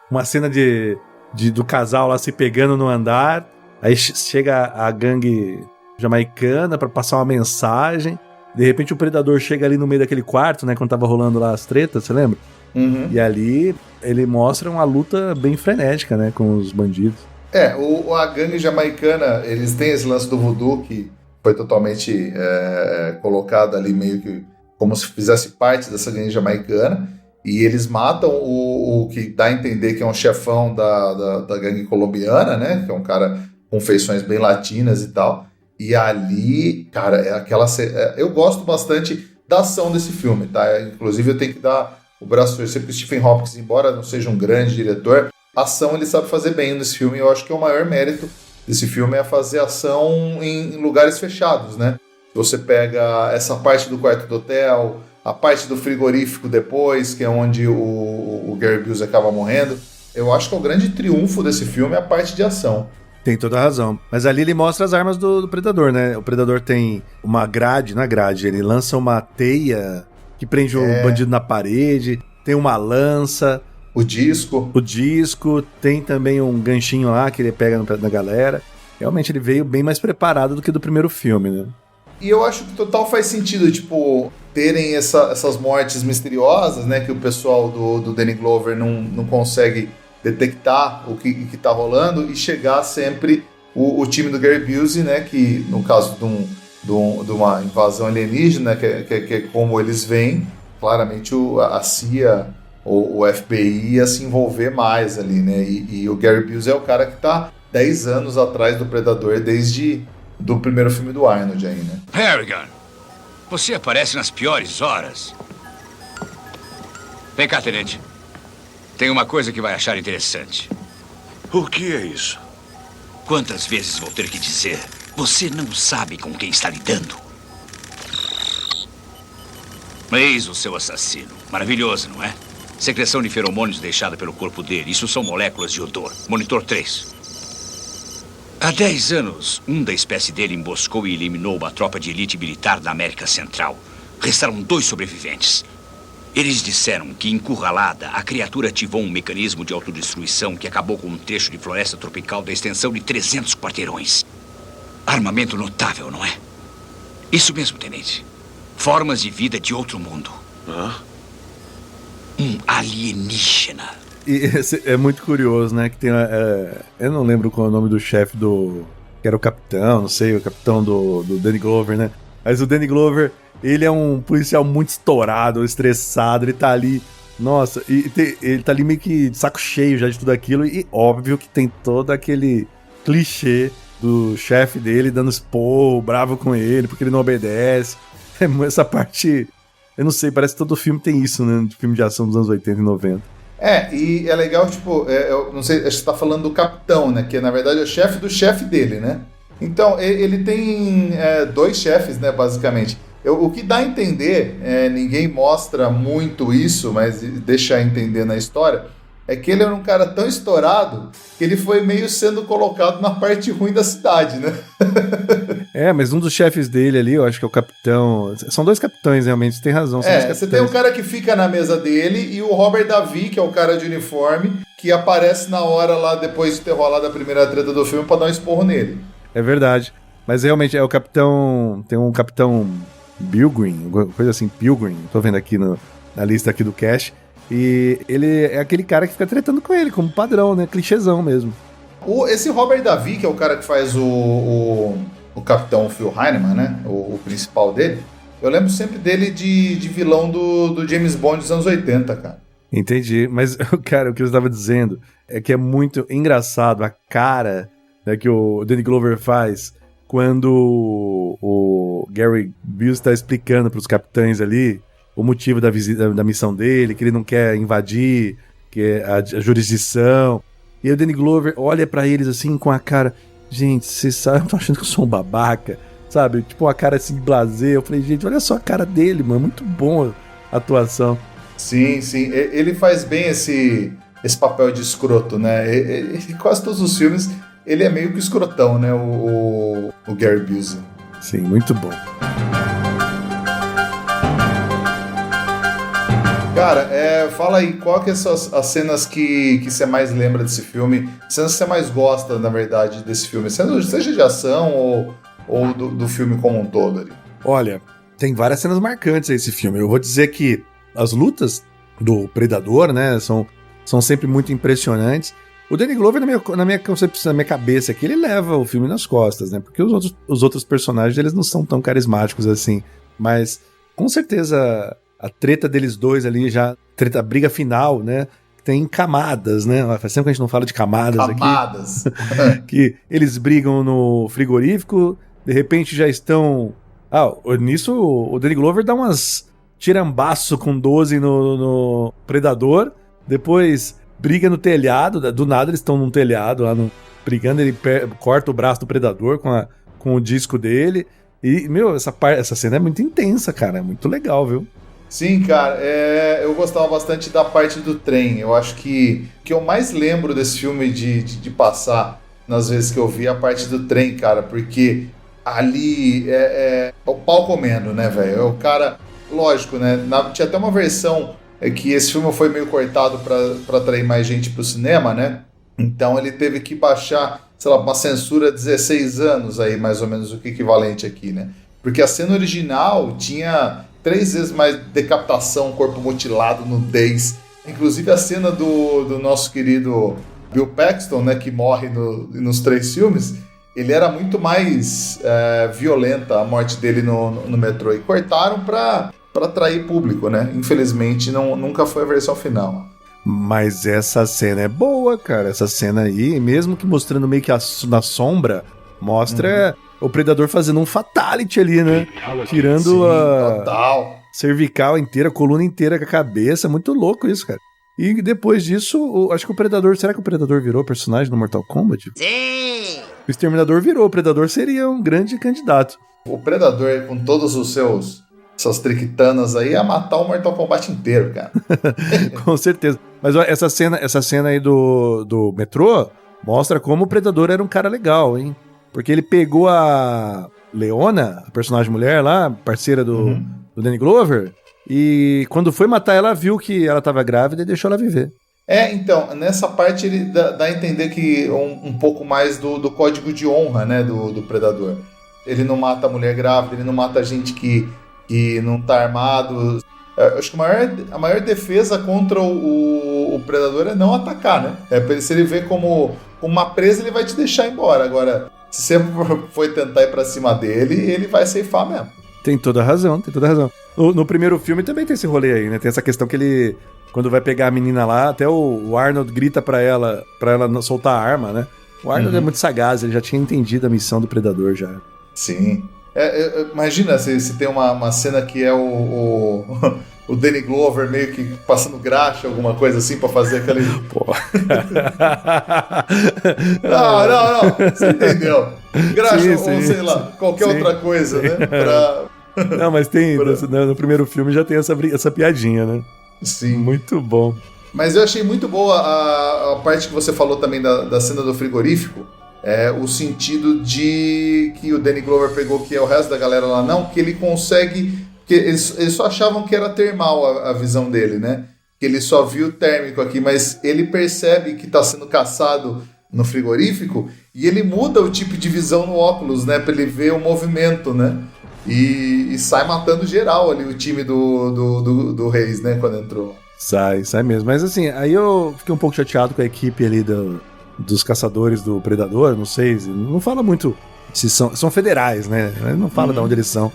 uma cena de do casal lá se pegando no andar. Aí chega a gangue jamaicana pra passar uma mensagem. De repente o Predador chega ali no meio daquele quarto, né? Quando tava rolando lá as tretas, você lembra? Uhum. E ali ele mostra uma luta bem frenética, né? Com os bandidos. A gangue jamaicana, eles têm esse lance do voodoo que foi totalmente colocado ali meio que como se fizesse parte dessa gangue jamaicana. E eles matam o que dá a entender que é um chefão da gangue colombiana, né? Que é um cara com feições bem latinas e tal. E ali, cara, eu gosto bastante da ação desse filme, tá? Inclusive eu tenho que dar o braço a torcer, porque o Stephen Hopkins, embora não seja um grande diretor, a ação ele sabe fazer bem nesse filme. E eu acho que o maior mérito desse filme é fazer ação em lugares fechados, né? Você pega essa parte do quarto do hotel, a parte do frigorífico depois, que é onde o Gary Busey acaba morrendo. Eu acho que o grande triunfo desse filme é a parte de ação. Tem toda a razão. Mas ali ele mostra as armas do Predador, né? O Predador tem uma grade, ele lança uma teia que prende o bandido na parede, tem uma lança. O disco, tem também um ganchinho lá que ele pega na galera. Realmente ele veio bem mais preparado do que do primeiro filme, né? E eu acho que total faz sentido, tipo, terem essas mortes misteriosas, né? Que o pessoal do Danny Glover não consegue detectar o que tá rolando e chegar sempre o time do Gary Busey, né? Que no caso de uma invasão alienígena, que é como eles veem, claramente a CIA ou o FBI ia se envolver mais ali, né? E o Gary Busey é o cara que tá 10 anos atrás do Predador desde do primeiro filme do Arnold aí, né? Harrigan, você aparece nas piores horas. Vem cá, tenente. Tem uma coisa que vai achar interessante. O que é isso? Quantas vezes vou ter que dizer? Você não sabe com quem está lidando. Eis o seu assassino. Maravilhoso, não é? Secreção de feromônios deixada pelo corpo dele. Isso são moléculas de odor. Monitor 3. Há 10 anos, um da espécie dele emboscou e eliminou uma tropa de elite militar da América Central. Restaram 2 sobreviventes. Eles disseram que, encurralada, a criatura ativou um mecanismo de autodestruição que acabou com um trecho de floresta tropical da extensão de 300 quarteirões. Armamento notável, não é? Isso mesmo, tenente. Formas de vida de outro mundo. Um alienígena. E é muito curioso, né? Que tem eu não lembro qual é o nome do chefe que era o capitão, não sei, o capitão do Danny Glover, né? Mas o Danny Glover, ele é um policial muito estourado, estressado, ele tá ali, nossa, ele tá ali meio que de saco cheio já de tudo aquilo, e óbvio que tem todo aquele clichê do chefe dele dando esporro, bravo com ele, porque ele não obedece. Essa parte, eu não sei, parece que todo filme tem isso, né? De filme de ação dos anos 80 e 90. E é legal, tipo, eu não sei, acho que você tá falando do capitão, né? Que na verdade é o chefe do chefe dele, né? Então, ele tem 2 chefes, né, basicamente. O que dá a entender, ninguém mostra muito isso, mas deixa entender na história, é que ele era um cara tão estourado que ele foi meio sendo colocado na parte ruim da cidade, né? Mas um dos chefes dele ali, eu acho que é o capitão... São 2 capitães, realmente, você tem razão. Você tem o cara que fica na mesa dele e o Robert Davi, que é o cara de uniforme, que aparece na hora lá, depois de ter rolado a primeira treta do filme, pra dar um esporro nele. É verdade. Mas realmente é o capitão... Tem um capitão Pilgrim, alguma coisa assim, Pilgrim. Tô vendo aqui na lista aqui do cast. E ele é aquele cara que fica tretando com ele, como padrão, né? Clichêzão mesmo. Esse Robert Davi, que é o cara que faz o capitão Phil Heinemann, né? O principal dele. Eu lembro sempre dele de vilão do James Bond dos anos 80, cara. Entendi. Mas, cara, o que eu estava dizendo é que é muito engraçado a cara, né, que o Danny Glover faz quando o Gary Busey está explicando para os capitães ali o motivo da missão dele, que ele não quer invadir, que é a jurisdição. E aí o Danny Glover olha pra eles assim com a cara, gente, vocês sabem, eu tô achando que eu sou um babaca, sabe? Tipo uma cara assim, blasé. Eu falei, gente, olha só a cara dele, mano, muito bom a atuação. Sim, ele faz bem esse papel de escroto, né? Em quase todos os filmes, ele é meio que escrotão, né? O Gary Busey. Sim, muito bom. Cara, fala aí, qual que são as cenas que você mais lembra desse filme? Cenas que você mais gosta, na verdade, desse filme? Seja de ação ou do filme como um todo ali? Olha, tem várias cenas marcantes aí esse filme. Eu vou dizer que as lutas do Predador, né, são sempre muito impressionantes. O Danny Glover, na minha concepção, na minha cabeça aqui, ele leva o filme nas costas, né? Porque os outros personagens, eles não são tão carismáticos assim. Mas, com certeza, a treta deles dois ali, a briga final, né? Tem camadas, né? Faz tempo que a gente não fala de camadas aqui. Que eles brigam no frigorífico, de repente já estão... nisso o Danny Glover dá umas tirambaço com 12 no Predador, depois... briga no telhado, do nada eles estão num telhado lá, brigando, ele corta o braço do Predador com o disco dele. E, essa cena é muito intensa, cara, é muito legal, viu? Sim, cara, eu gostava bastante da parte do trem. Eu acho que eu mais lembro desse filme de passar nas vezes que eu vi a parte do trem, cara, porque ali é o pau comendo, né, velho? É o cara, lógico, né? Tinha até uma versão que esse filme foi meio cortado para atrair mais gente pro cinema, né? Então ele teve que baixar, sei lá, uma censura 16 anos aí, mais ou menos o equivalente aqui, né? Porque a cena original tinha 3 vezes mais decapitação, corpo mutilado, nudez. Inclusive a cena do nosso querido Bill Paxton, né, que morre nos 3 filmes, ele era muito mais violenta a morte dele no metrô. E cortaram para atrair público, né? Infelizmente nunca foi a versão final. Mas essa cena é boa, cara. Essa cena aí, mesmo que mostrando meio que na sombra, mostra o Predador fazendo um fatality ali, né? Tirando total. Cervical inteira, a coluna inteira com a cabeça. Muito louco isso, cara. E depois disso, acho que o Predador... Será que o Predador virou personagem no Mortal Kombat? Sim! O Exterminador virou. O Predador seria um grande candidato. O Predador, com todos os essas triquitanas aí, ia matar o Mortal Kombat inteiro, cara. Com certeza. Mas ó, essa cena aí do metrô mostra como o Predador era um cara legal, hein? Porque ele pegou a Leona, a personagem mulher lá, parceira do Danny Glover, e quando foi matar ela, viu que ela estava grávida e deixou ela viver. Então, nessa parte ele dá a entender que um pouco mais do código de honra, né, do Predador. Ele não mata a mulher grávida, ele não mata gente que não tá armado. Acho que a maior defesa contra o Predador é não atacar, né? Se ele vê como uma presa, ele vai te deixar embora. Agora, se você for tentar ir pra cima dele, ele vai ceifar mesmo. Tem toda a razão. No primeiro filme também tem esse rolê aí, né? Tem essa questão que ele, quando vai pegar a menina lá, até o Arnold grita pra ela não soltar a arma, né? O Arnold é muito sagaz, ele já tinha entendido a missão do Predador já. Sim. Imagina se tem uma cena que é o Danny Glover meio que passando graxa, alguma coisa assim, pra fazer aquele... Pô. Não, você entendeu. Graxa sim, ou sei lá, qualquer outra coisa, né? Não, mas tem, no primeiro filme já tem essa piadinha, né? Sim. Muito bom. Mas eu achei muito boa a parte que você falou também da cena do frigorífico. O sentido de que o Danny Glover pegou, que é o resto da galera lá não, que ele consegue... que eles só achavam que era termal a visão dele, né? Que ele só viu o térmico aqui, mas ele percebe que está sendo caçado no frigorífico e ele muda o tipo de visão no óculos, né? Para ele ver o movimento, né? E sai matando geral ali o time do Reis, né? Quando entrou. Sai mesmo. Mas assim, aí eu fiquei um pouco chateado com a equipe ali dos caçadores do Predador, não sei, não fala muito se são federais, né? Não fala de onde eles são.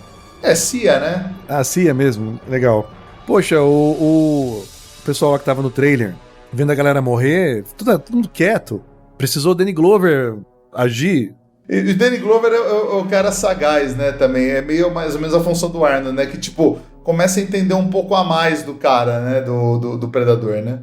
CIA, né? Ah, CIA mesmo, legal. Poxa, o pessoal lá que tava no trailer, vendo a galera morrer, todo mundo quieto. Precisou o Danny Glover agir. E o Danny Glover é o cara sagaz, né, também. É meio mais ou menos a função do Arnold, né? Que, tipo, começa a entender um pouco a mais do cara, né? Do Predador, né?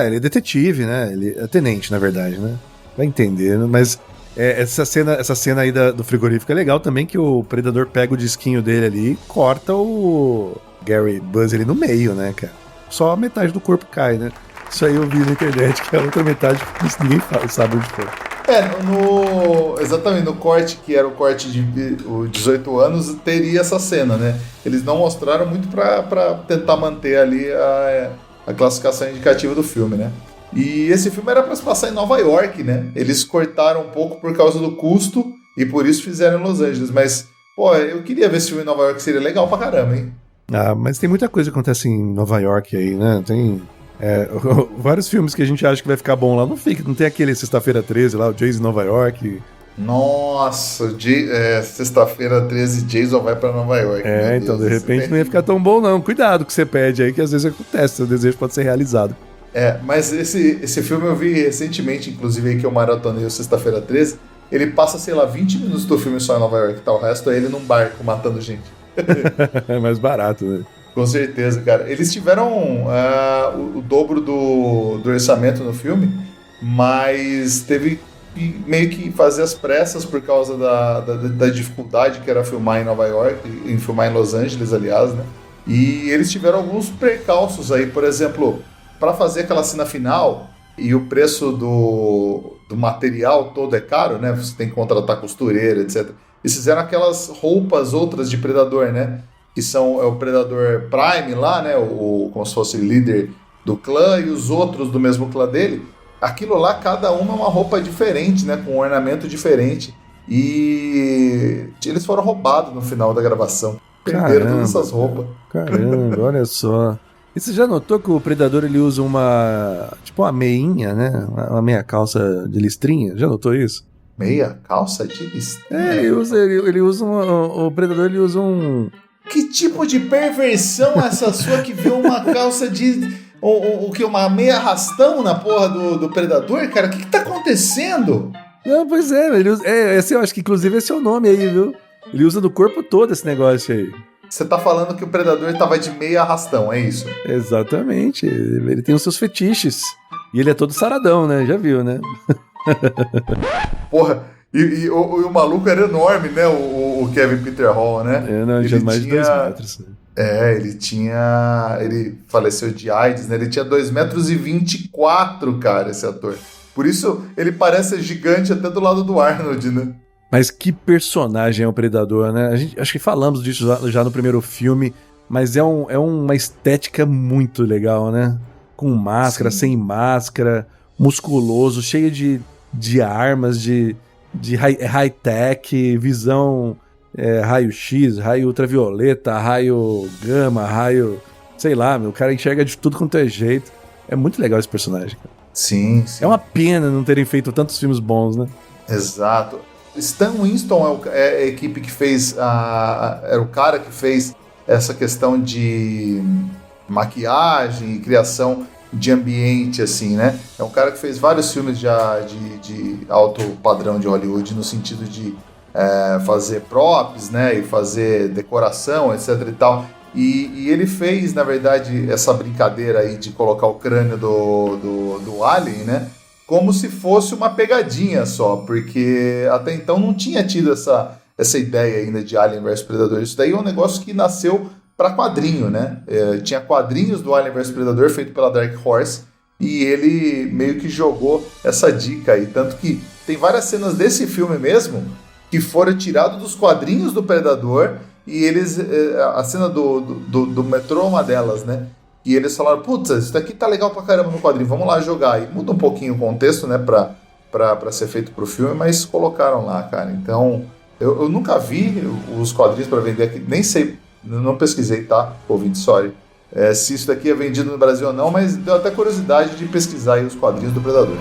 Ele é detetive, né? Ele é tenente, na verdade, né? Vai entender, mas essa cena aí do frigorífico é legal também, que o Predador pega o disquinho dele ali e corta o Gary Buzz ali no meio, né, cara? Só a metade do corpo cai, né? Isso aí eu vi na internet, que a outra metade ninguém sabe onde foi. Exatamente, no corte, que era o corte de 18 anos, teria essa cena, né? Eles não mostraram muito pra tentar manter ali a classificação indicativa do filme, né? E esse filme era pra se passar em Nova York, né? Eles cortaram um pouco por causa do custo e por isso fizeram em Los Angeles. Mas, pô, eu queria ver esse filme em Nova York, seria legal pra caramba, hein? Ah, mas tem muita coisa que acontece em Nova York aí, né? Tem vários filmes que a gente acha que vai ficar bom lá. Não tem aquele Sexta-feira 13 lá, o Jason em Nova York. Nossa, Sexta-feira 13, Jason vai pra Nova York. Então de repente não ia ficar tão bom não. Cuidado com o que você pede aí, que às vezes acontece, seu desejo pode ser realizado. Mas esse filme eu vi recentemente, inclusive aí que eu maratonei o Sexta-feira 13, ele passa, sei lá, 20 minutos do filme só em Nova York, tá? O resto é ele num barco matando gente. É mais barato, né? Com certeza, cara. Eles tiveram o dobro do orçamento no filme, mas teve meio que fazer as pressas por causa da dificuldade que era filmar em Nova York, em filmar em Los Angeles, aliás, né? E eles tiveram alguns precalços aí, por exemplo, para fazer aquela cena final, e o preço do material todo é caro, né? Você tem que contratar costureira, etc. Eles fizeram aquelas roupas outras de Predador, né? Que são o Predador Prime lá, né? Como se fosse líder do clã, e os outros do mesmo clã dele. Aquilo lá, cada uma é uma roupa diferente, né? Com um ornamento diferente. E eles foram roubados no final da gravação. Perderam todas essas roupas. Caramba, olha só. E você já notou que o Predador ele usa uma meinha, né? Uma meia calça de listrinha? Já notou isso? Meia calça de listrinha? Ele usa o Predador ele usa um... Que tipo de perversão é essa sua que vê uma calça de... uma meia arrastão na porra do Predador, cara? O que tá acontecendo? Não, pois ele usa... eu acho que inclusive esse é o nome aí, viu? Ele usa do corpo todo esse negócio aí. Você tá falando que o Predador tava de meia arrastão, é isso? Exatamente. Ele tem os seus fetiches. E ele é todo saradão, né? Já viu, né? Porra, e o maluco era enorme, né? O Kevin Peter Hall, né? Ele tinha mais de 2 metros. Ele faleceu de AIDS, né? Ele tinha 2,24 m, cara, esse ator. Por isso ele parece gigante até do lado do Arnold, né? Mas que personagem é o Predador, né? Acho que falamos disso já no primeiro filme, mas é uma estética muito legal, né? Com máscara, sem máscara, musculoso, cheio de armas, de high-tech, visão raio-x, raio ultravioleta, raio gama, raio... Sei lá, o cara enxerga de tudo quanto é jeito. É muito legal esse personagem. Sim. É uma pena não terem feito tantos filmes bons, né? Exato. Stan Winston é a equipe que fez... era o cara que fez essa questão de maquiagem e criação de ambiente, assim, né? É um cara que fez vários filmes já de alto padrão de Hollywood, no sentido de fazer props, né? E fazer decoração, etc e tal. E ele fez, na verdade, essa brincadeira aí de colocar o crânio do Alien, né? Como se fosse uma pegadinha só, porque até então não tinha tido essa ideia ainda de Alien vs Predador. Isso daí é um negócio que nasceu para quadrinho, né? Tinha quadrinhos do Alien vs Predador feito pela Dark Horse e ele meio que jogou essa dica aí. Tanto que tem várias cenas desse filme mesmo que foram tiradas dos quadrinhos do Predador e eles... a cena do metrô é uma delas, né? E eles falaram, putz, isso daqui tá legal pra caramba no quadrinho, vamos lá jogar. E muda um pouquinho o contexto, né, pra ser feito pro filme, mas colocaram lá, cara. Então, eu nunca vi os quadrinhos pra vender aqui, nem sei, não pesquisei, tá, ouvinte, sorry. Se isso daqui é vendido no Brasil ou não, mas deu até curiosidade de pesquisar aí os quadrinhos do Predador.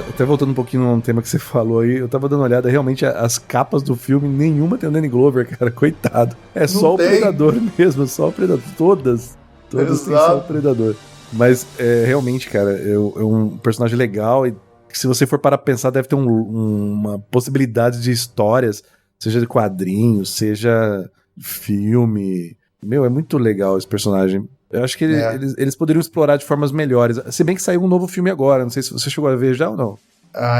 Até voltando um pouquinho no tema que você falou aí, eu tava dando uma olhada, realmente as capas do filme, nenhuma tem o Danny Glover, cara, coitado. Só o Predador mesmo, só o Predador. Todas tem só o Predador. Mas, realmente, cara, é um personagem legal e se você for para pensar, deve ter uma possibilidade de histórias, seja de quadrinhos, seja filme. Meu, é muito legal esse personagem. Eu acho que eles poderiam explorar de formas melhores. Se bem que saiu um novo filme agora, não sei se você chegou a ver já ou não.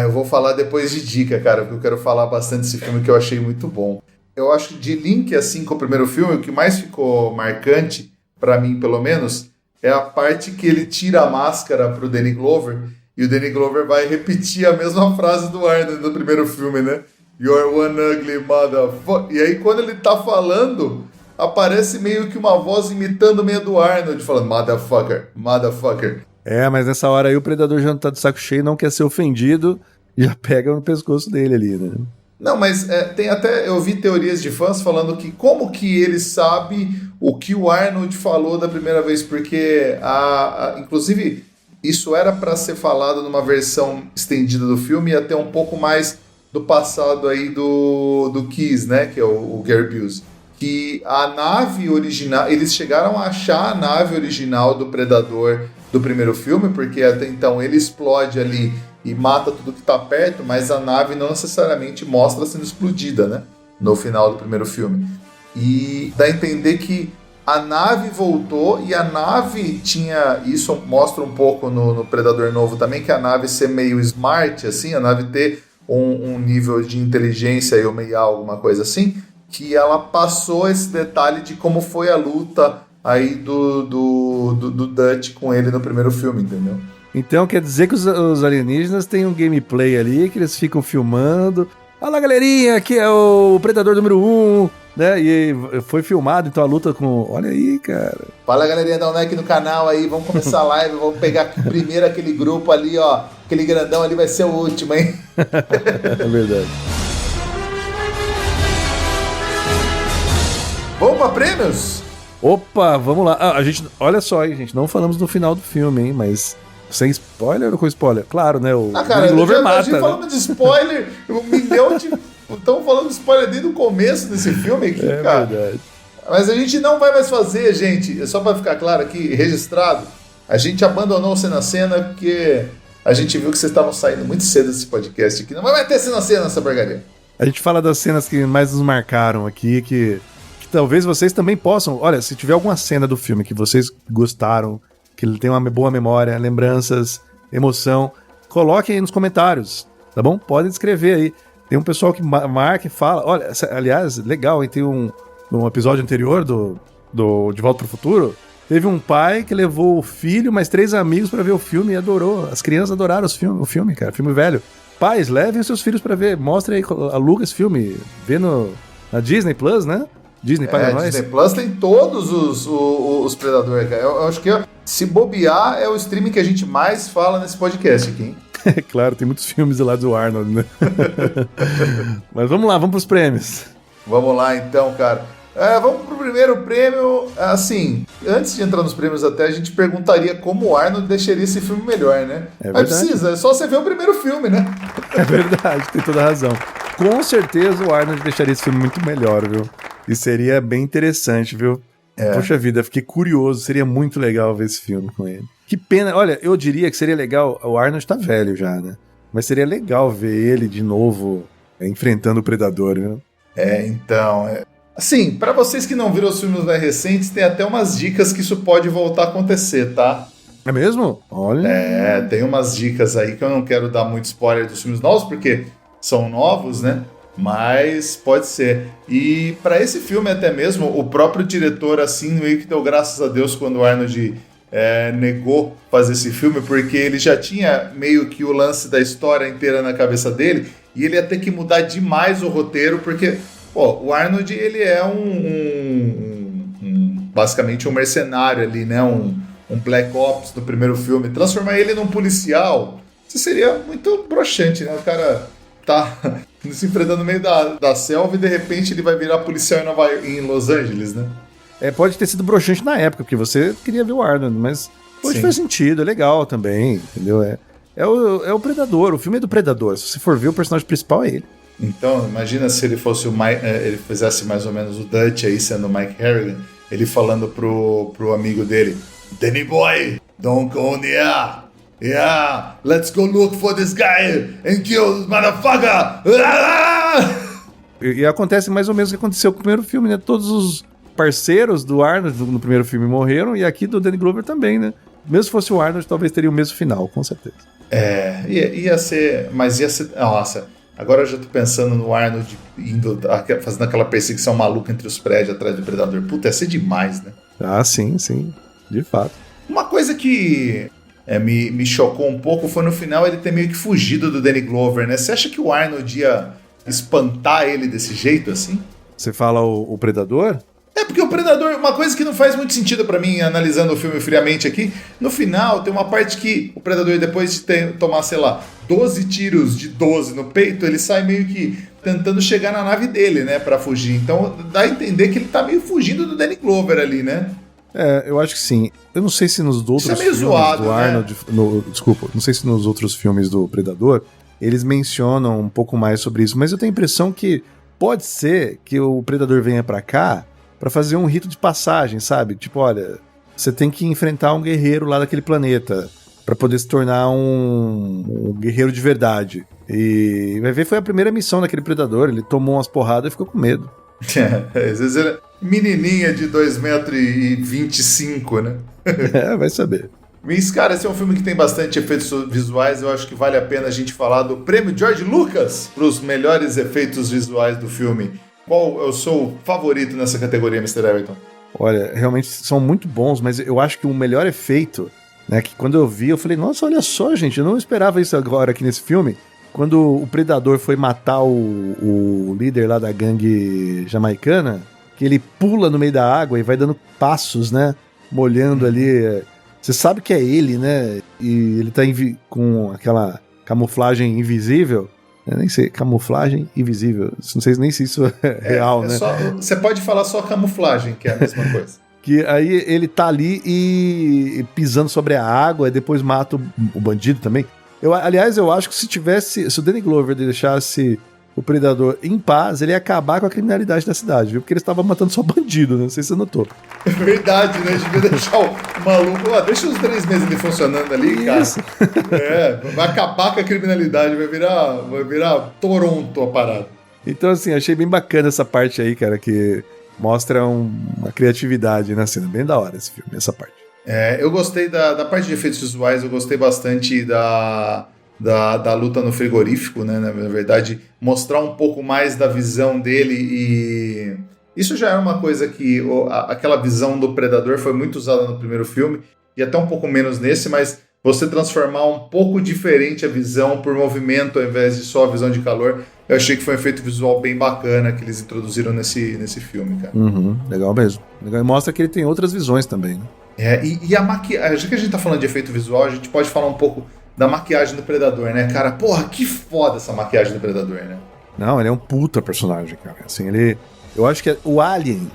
Eu vou falar depois de dica, cara, porque eu quero falar bastante desse filme que eu achei muito bom. Eu acho que de link, assim, com o primeiro filme, o que mais ficou marcante, pra mim, pelo menos, é a parte que ele tira a máscara pro Danny Glover e o Danny Glover vai repetir a mesma frase do Arnold no primeiro filme, né? You're one ugly motherfucker. E aí quando ele tá falando, aparece meio que uma voz imitando meio do Arnold, falando motherfucker, motherfucker. Mas nessa hora aí o Predador já tá de saco cheio, não quer ser ofendido, e já pega no pescoço dele ali, né? Não, mas tem até, eu vi teorias de fãs falando que como que ele sabe o que o Arnold falou da primeira vez, porque inclusive isso era para ser falado numa versão estendida do filme, ia ter um pouco mais do passado aí do Keys, né, que é o Gary Busey, que a nave original, eles chegaram a achar a nave original do Predador do primeiro filme, porque até então ele explode ali e mata tudo que tá perto, mas a nave não necessariamente mostra sendo explodida, né? No final do primeiro filme. E dá a entender que a nave voltou e a nave tinha... Isso mostra um pouco no Predador novo também, que a nave ser meio smart, assim, a nave ter um nível de inteligência ou meio alguma coisa assim, que ela passou esse detalhe de como foi a luta aí do Dutch com ele no primeiro filme, entendeu? Então quer dizer que os alienígenas têm um gameplay ali, que eles ficam filmando. Olha lá, galerinha, aqui é o Predador número 1, né? E foi filmado, então a luta com... Olha aí, cara. Fala, galerinha, dá um like no canal aí, vamos começar a live, vamos pegar primeiro aquele grupo ali, ó. Aquele grandão ali vai ser o último, hein? É verdade. Vamos pra prêmios? Opa, vamos lá. A gente, olha só, hein, gente, não falamos do final do filme, hein, mas... Sem spoiler ou com spoiler? Claro, né? O cara, Glover mata. A gente falando de spoiler, um milhão de... Estamos falando de spoiler desde o começo desse filme aqui, cara. Verdade. Mas a gente não vai mais fazer, gente, só pra ficar claro aqui, registrado, a gente abandonou o Cena Cena porque a gente viu que vocês estavam saindo muito cedo desse podcast aqui. Não vai ter Cena Cena nessa porcaria. A gente fala das cenas que mais nos marcaram aqui, que talvez vocês também possam... Olha, se tiver alguma cena do filme que vocês gostaram, que ele tem uma boa memória, lembranças, emoção, coloquem aí nos comentários, tá bom? Podem escrever aí. Tem um pessoal que marca e fala... Olha, aliás, legal, hein? Tem um episódio anterior do De Volta pro Futuro, teve um pai que levou o filho, mais 3 amigos pra ver o filme e adorou. As crianças adoraram o filme, cara, filme velho. Pais, levem os seus filhos pra ver, mostrem aí, aluga esse filme, vê na Disney Plus, né? Disney paga nós. Disney Plus tem todos os Predador, cara. Eu acho que se bobear é o streaming que a gente mais fala nesse podcast aqui, hein? É claro, tem muitos filmes lá do Arnold, né? Mas vamos lá, vamos pros prêmios. Vamos lá então, cara. Vamos pro primeiro prêmio. Assim, antes de entrar nos prêmios até, a gente perguntaria como o Arnold deixaria esse filme melhor, né? Mas precisa, é só você ver o primeiro filme, né? É verdade, tem toda a razão. Com certeza o Arnold deixaria esse filme muito melhor, viu? E seria bem interessante, viu? Poxa vida, fiquei curioso, seria muito legal ver esse filme com ele. Que pena, olha, eu diria que seria legal, o Arnold tá velho já, né? Mas seria legal ver ele de novo enfrentando o Predador, viu? Então, assim, pra vocês que não viram os filmes mais recentes, tem até umas dicas que isso pode voltar a acontecer, tá? É mesmo? Olha. Tem umas dicas aí que eu não quero dar muito spoiler dos filmes novos, porque são novos, né? Mas pode ser. E para esse filme até mesmo, o próprio diretor, assim, meio que deu graças a Deus quando o Arnold negou fazer esse filme, porque ele já tinha meio que o lance da história inteira na cabeça dele, e ele ia ter que mudar demais o roteiro, porque o Arnold, ele é basicamente um mercenário ali, né? Um Black Ops do primeiro filme. Transformar ele num policial, isso seria muito broxante, né? O cara tá se enfrentando no meio da selva e de repente ele vai virar policial em Los Angeles, né? Pode ter sido broxante na época, porque você queria ver o Arnold, mas hoje faz sentido, é legal também, entendeu? É o Predador, o filme é do Predador. Se você for ver, o personagem principal é ele. Então, imagina se ele fosse ele fizesse mais ou menos o Dutch aí, sendo o Mike Harrigan, ele falando pro amigo dele, Danny Boy, don't go near. Yeah, let's go look for this guy and kill this motherfucker! E acontece mais ou menos o que aconteceu com o primeiro filme, né? Todos os parceiros do Arnold no primeiro filme morreram, e aqui do Danny Glover também, né? Mesmo se fosse o Arnold, talvez teria o mesmo final, com certeza. Ia ser... Mas ia ser... Nossa, agora eu já tô pensando no Arnold fazendo aquela perseguição maluca entre os prédios atrás do Predador. Puta, ia ser demais, né? Ah, sim, de fato. Uma coisa que me chocou um pouco foi no final ele ter meio que fugido do Danny Glover, né? Você acha que o Arnold ia espantar ele desse jeito, assim? Você fala o Predador? É, porque o Predador, uma coisa que não faz muito sentido pra mim, analisando o filme friamente aqui, no final tem uma parte que o Predador, depois de tomar, sei lá, 12 tiros de 12 no peito, ele sai meio que tentando chegar na nave dele, né, pra fugir. Então dá a entender que ele tá meio fugindo do Danny Glover ali, né? É, eu acho que sim. Eu não sei se nos outros filmes zoado, do Arnold... Né? Desculpa, não sei se nos outros filmes do Predador eles mencionam um pouco mais sobre isso, mas eu tenho a impressão que pode ser que o Predador venha pra cá pra fazer um rito de passagem, sabe? Tipo, olha, você tem que enfrentar um guerreiro lá daquele planeta pra poder se tornar um guerreiro de verdade. E vai ver, foi a primeira missão daquele Predador, ele tomou umas porradas e ficou com medo. Às vezes ele é menininha de 2,25 m, né? Vai saber. Mas, cara, esse é um filme que tem bastante efeitos visuais. Eu acho que vale a pena a gente falar do prêmio George Lucas para os melhores efeitos visuais do filme. Qual é o seu favorito nessa categoria, Mr. Everton? Olha, realmente são muito bons, mas eu acho que o melhor efeito, né, que quando eu vi, eu falei, nossa, olha só, gente, eu não esperava isso agora aqui nesse filme. Quando o Predador foi matar o líder lá da gangue jamaicana, que ele pula no meio da água e vai dando passos, né, molhando ali. Você sabe que é ele, né, e ele tá com aquela camuflagem invisível. Eu nem sei, camuflagem invisível. Não sei nem se isso é real, né? Você pode falar só camuflagem, que é a mesma coisa. Que aí ele tá ali e pisando sobre a água e depois mata o bandido também. Aliás, eu acho que se o Danny Glover deixasse o Predador em paz, ele ia acabar com a criminalidade da cidade, viu? Porque ele estava matando só bandido, né? Não sei se você notou. É verdade, né? Devia deixar o maluco... deixa os 3 meses ele funcionando ali, Isso. Cara. Vai acabar com a criminalidade, vai virar Toronto a parada. Então, assim, achei bem bacana essa parte aí, cara, que mostra uma criatividade na cena. Bem da hora esse filme, essa parte. Eu gostei da parte de efeitos visuais, eu gostei bastante da luta no frigorífico, né? Na verdade, mostrar um pouco mais da visão dele, e isso já é uma coisa que aquela visão do Predador foi muito usada no primeiro filme, e até um pouco menos nesse, mas você transformar um pouco diferente a visão por movimento ao invés de só a visão de calor, eu achei que foi um efeito visual bem bacana que eles introduziram nesse filme, cara. Legal mesmo. Legal. E mostra que ele tem outras visões também, né? E a maquiagem, já que a gente tá falando de efeito visual, a gente pode falar um pouco da maquiagem do Predador, né, cara? Porra, que foda essa maquiagem do Predador, né? Não, ele é um puta personagem, cara. Assim, eu acho que o Alien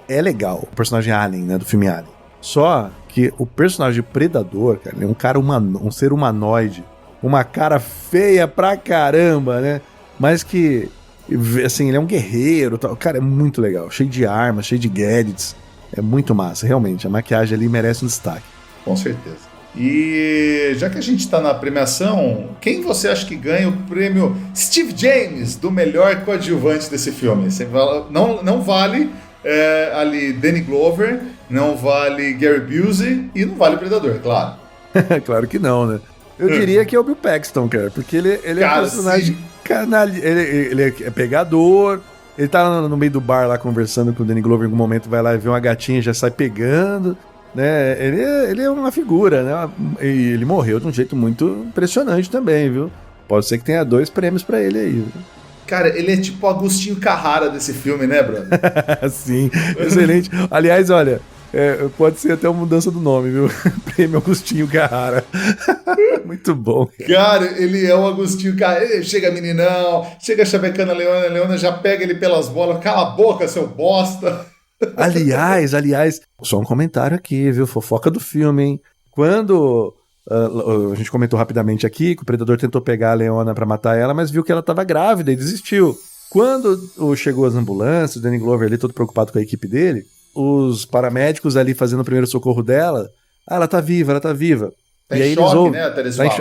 é legal, o personagem Alien, né, do filme Alien. Só que o personagem Predador, cara, ele é um cara um ser humanoide, uma cara feia pra caramba, né? Mas que, assim, ele é um guerreiro, tal. Cara, é muito legal, cheio de armas, cheio de gadgets. É muito massa, realmente. A maquiagem ali merece um destaque. Com certeza. E já que a gente tá na premiação, quem você acha que ganha o prêmio Steve James do melhor coadjuvante desse filme? Não vale ali Danny Glover, não vale Gary Busey e não vale Predador, claro. Claro que não, né? Eu diria que é o Bill Paxton, cara, porque ele é um personagem canalha. Ele é pegador. Ele tá no meio do bar lá conversando com o Danny Glover, em algum momento vai lá e vê uma gatinha e já sai pegando, né? Ele é uma figura, né? E ele morreu de um jeito muito impressionante também, viu? Pode ser que tenha 2 prêmios pra ele aí, viu? Cara, ele é tipo o Agostinho Carrara desse filme, né, brother? Sim, excelente. Aliás, olha, pode ser até uma mudança do nome, viu? Prêmio Agostinho Carrara. Muito bom. Cara, ele é o Agostinho Carrara. Chega meninão, chega chavecando a Leona já pega ele pelas bolas. Cala a boca, seu bosta. Aliás, só um comentário aqui, viu? Fofoca do filme, hein? Quando a gente comentou rapidamente aqui que o Predador tentou pegar a Leona pra matar ela, mas viu que ela tava grávida e desistiu. Quando chegou as ambulâncias, o Danny Glover ali todo preocupado com a equipe dele, os paramédicos ali fazendo o primeiro socorro dela, ela tá viva. Tá e aí em choque, eles né? Até eles falam.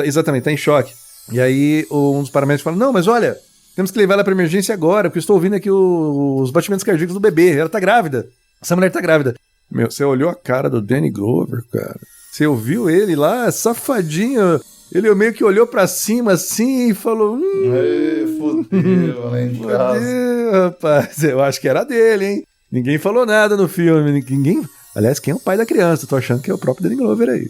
Exatamente, tá em choque. E aí um dos paramédicos fala, não, mas olha, temos que levar ela pra emergência agora, porque eu estou ouvindo aqui os batimentos cardíacos do bebê, ela tá grávida. Essa mulher tá grávida. Meu, você olhou a cara do Danny Glover, cara. Você ouviu ele lá, safadinho. Ele meio que olhou pra cima assim e falou... Fudeu, lá em casa. Fudeu, rapaz. Eu acho que era dele, hein? Ninguém falou nada no filme. Aliás, quem é o pai da criança? Tô achando que é o próprio Danny Glover aí.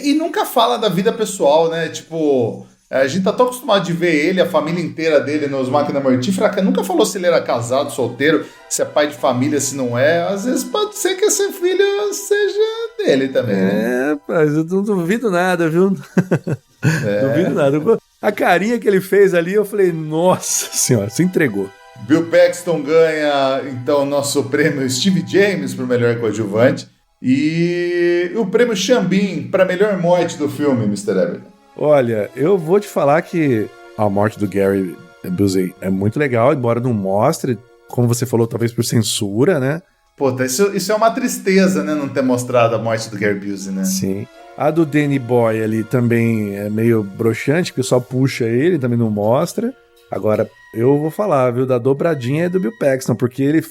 E nunca fala da vida pessoal, né? Tipo, a gente tá tão acostumado de ver ele, a família inteira dele nos Máquina Mortífera, que nunca falou se ele era casado, solteiro, se é pai de família, se não é. Às vezes pode ser que esse filho seja dele também, né? Mas eu não duvido nada, viu? Duvido nada. A carinha que ele fez ali, eu falei, nossa senhora, se entregou. Bill Paxton ganha, então, nosso prêmio Steve James pro melhor coadjuvante. E o prêmio Xambin para melhor morte do filme, Mr. Everett. Olha, eu vou te falar que a morte do Gary Busey é muito legal, embora não mostre, como você falou, talvez por censura, né? Puta, isso é uma tristeza, né? Não ter mostrado a morte do Gary Busey, né? Sim. A do Danny Boy ali também é meio broxante, porque só puxa ele, também não mostra. Agora, eu vou falar, viu? Da dobradinha é do Bill Paxton, porque ele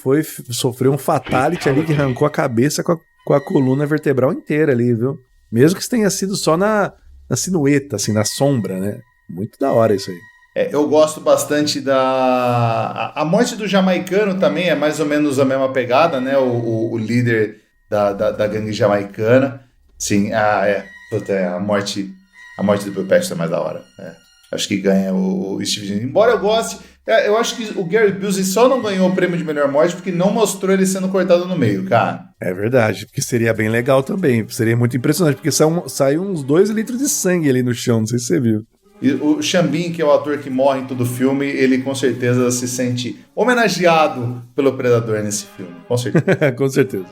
sofreu um fatality ali que arrancou a cabeça com a coluna vertebral inteira ali, viu? Mesmo que tenha sido só na sinueta, assim, na sombra, né? Muito da hora isso aí. Eu gosto bastante a morte do jamaicano também é mais ou menos a mesma pegada, né? O líder da gangue jamaicana. Sim, a morte do Bill Paxton é mais da hora. Acho que ganha o Steve James. Embora eu goste, eu acho que o Gary Busey só não ganhou o prêmio de melhor morte porque não mostrou ele sendo cortado no meio, cara. É verdade, porque seria bem legal também. Seria muito impressionante, porque saiu uns 2 litros de sangue ali no chão, não sei se você viu. E o Xambin, que é o ator que morre em todo o filme, ele com certeza se sente homenageado pelo Predador nesse filme. Com certeza. Com certeza.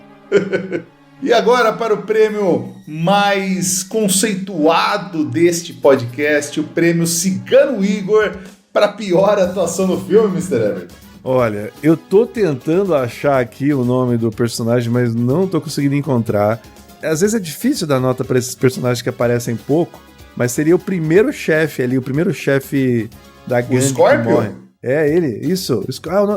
E agora para o prêmio mais conceituado deste podcast, o prêmio Cigano Igor para pior atuação no filme, Mr. Everett. Olha, eu tô tentando achar aqui o nome do personagem, mas não tô conseguindo encontrar. Às vezes é difícil dar nota para esses personagens que aparecem pouco, mas seria o primeiro chefe ali, o primeiro chefe da gangue. O Scorpion? Que morre. É ele, isso.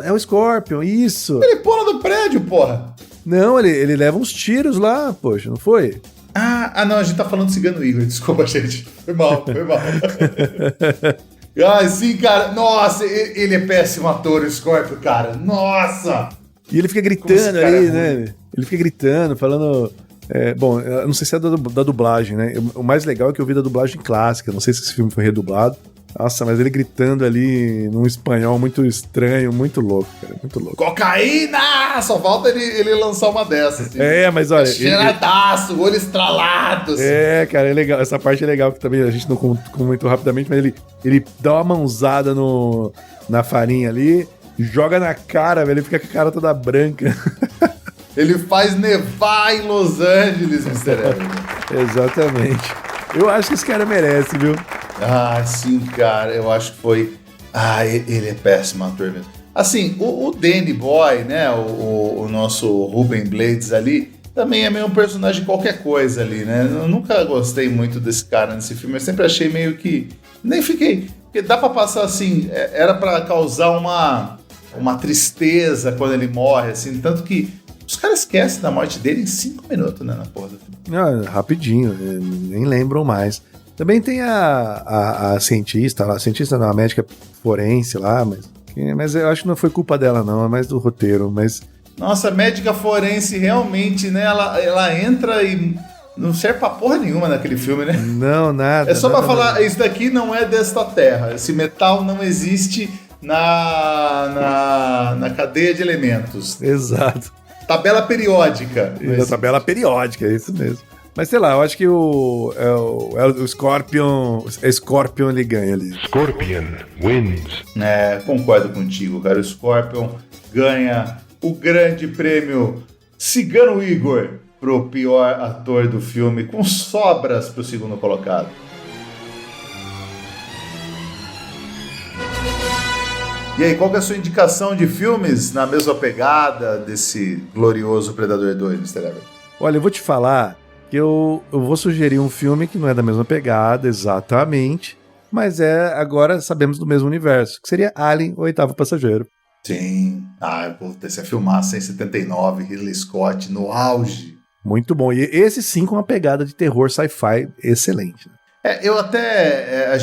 É o Scorpion, isso. Ele pula do prédio, porra. Não, ele leva uns tiros lá, poxa, não foi? Não, a gente tá falando do Cigano Igor, desculpa, gente. Foi mal. Sim, cara. Nossa, ele é péssimo ator, o Scorpion, cara. Nossa! E ele fica gritando ali, né? Ele fica gritando, falando... bom, eu não sei se é da dublagem, né? O mais legal é que eu vi da dublagem clássica. Não sei se esse filme foi redublado. Nossa, mas ele gritando ali num espanhol muito estranho, muito louco, cara. Muito louco. Cocaína! Só falta ele lançar uma dessas. Assim. Mas olha... Cheiradaço, olho estralado. Assim. Cara, é legal. Essa parte é legal, que também a gente não comentou rapidamente, mas ele dá uma mãozada na farinha ali, joga na cara, velho. Ele fica com a cara toda branca. Ele faz nevar em Los Angeles, Mr. Everett. Exatamente. Eu acho que esse cara merece, viu? Sim, cara. Eu acho que foi... ele é péssimo ator mesmo. Assim, o Danny Boy, né? O nosso Ruben Blades ali, também é meio um personagem qualquer coisa ali, né? Eu nunca gostei muito desse cara nesse filme. Eu sempre achei meio que... Nem fiquei... Porque dá pra passar assim... Era pra causar uma tristeza quando ele morre, assim. Tanto que os caras esquecem da morte dele em 5 minutos, né? Na porra do filme. Rapidinho. Nem lembram mais. Também tem a cientista lá. A cientista não, a médica forense lá, mas eu acho que não foi culpa dela, não. É mais do roteiro, mas... Nossa, a médica forense realmente, né? Ela entra e não serve pra porra nenhuma naquele filme, né? Não, nada. É só pra falar, isso daqui não é desta terra. Esse metal não existe na cadeia de elementos. Exato. Tabela periódica. Tabela periódica, é isso mesmo. Mas sei lá, eu acho que o Scorpion ele ganha ali. Scorpion wins. Concordo contigo, cara. O Scorpion ganha o grande prêmio Cigano Igor pro pior ator do filme, com sobras pro segundo colocado. E aí, qual que é a sua indicação de filmes na mesma pegada desse glorioso Predador 2, Mr. Everett? Olha, eu vou te falar que eu vou sugerir um filme que não é da mesma pegada, exatamente, mas agora sabemos do mesmo universo, que seria Alien, o Oitavo Passageiro. Sim. Esse é filmaço, em 79, Ridley Scott, no auge. Muito bom. E esse sim com uma pegada de terror sci-fi excelente. Eu até...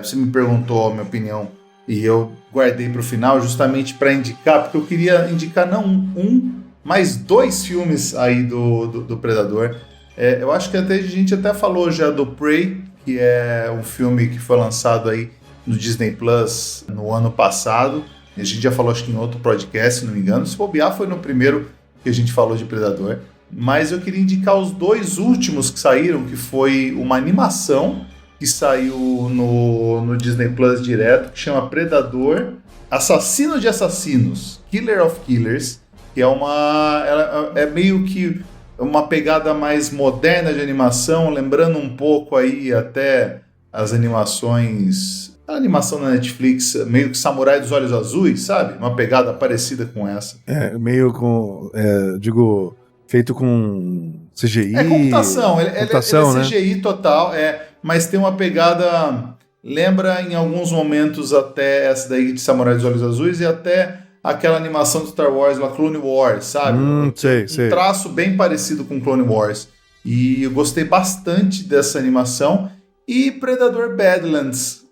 você me perguntou a minha opinião e eu guardei pro final justamente para indicar, porque eu queria indicar não um, mais 2 filmes aí do Predador. Eu acho que a gente até falou já do Prey, que é um filme que foi lançado aí no Disney Plus no ano passado. A gente já falou, acho que em outro podcast, se não me engano. Se bobear, foi no primeiro que a gente falou de Predador. Mas eu queria indicar os 2 últimos que saíram, que foi uma animação que saiu no Disney Plus direto, que chama Predador, Assassino de Assassinos, Killer of Killers, que é meio que uma pegada mais moderna de animação, lembrando um pouco aí até as animações, a animação da Netflix, meio que Samurai dos Olhos Azuis, sabe? Uma pegada parecida com essa. Meio com, feito com CGI. É computação, ele é né? CGI total, mas tem uma pegada, lembra em alguns momentos até essa daí de Samurai dos Olhos Azuis e até aquela animação do Star Wars, lá Clone Wars, sabe? Sei. Um traço bem parecido com Clone Wars. E eu gostei bastante dessa animação. E Predador Badlands,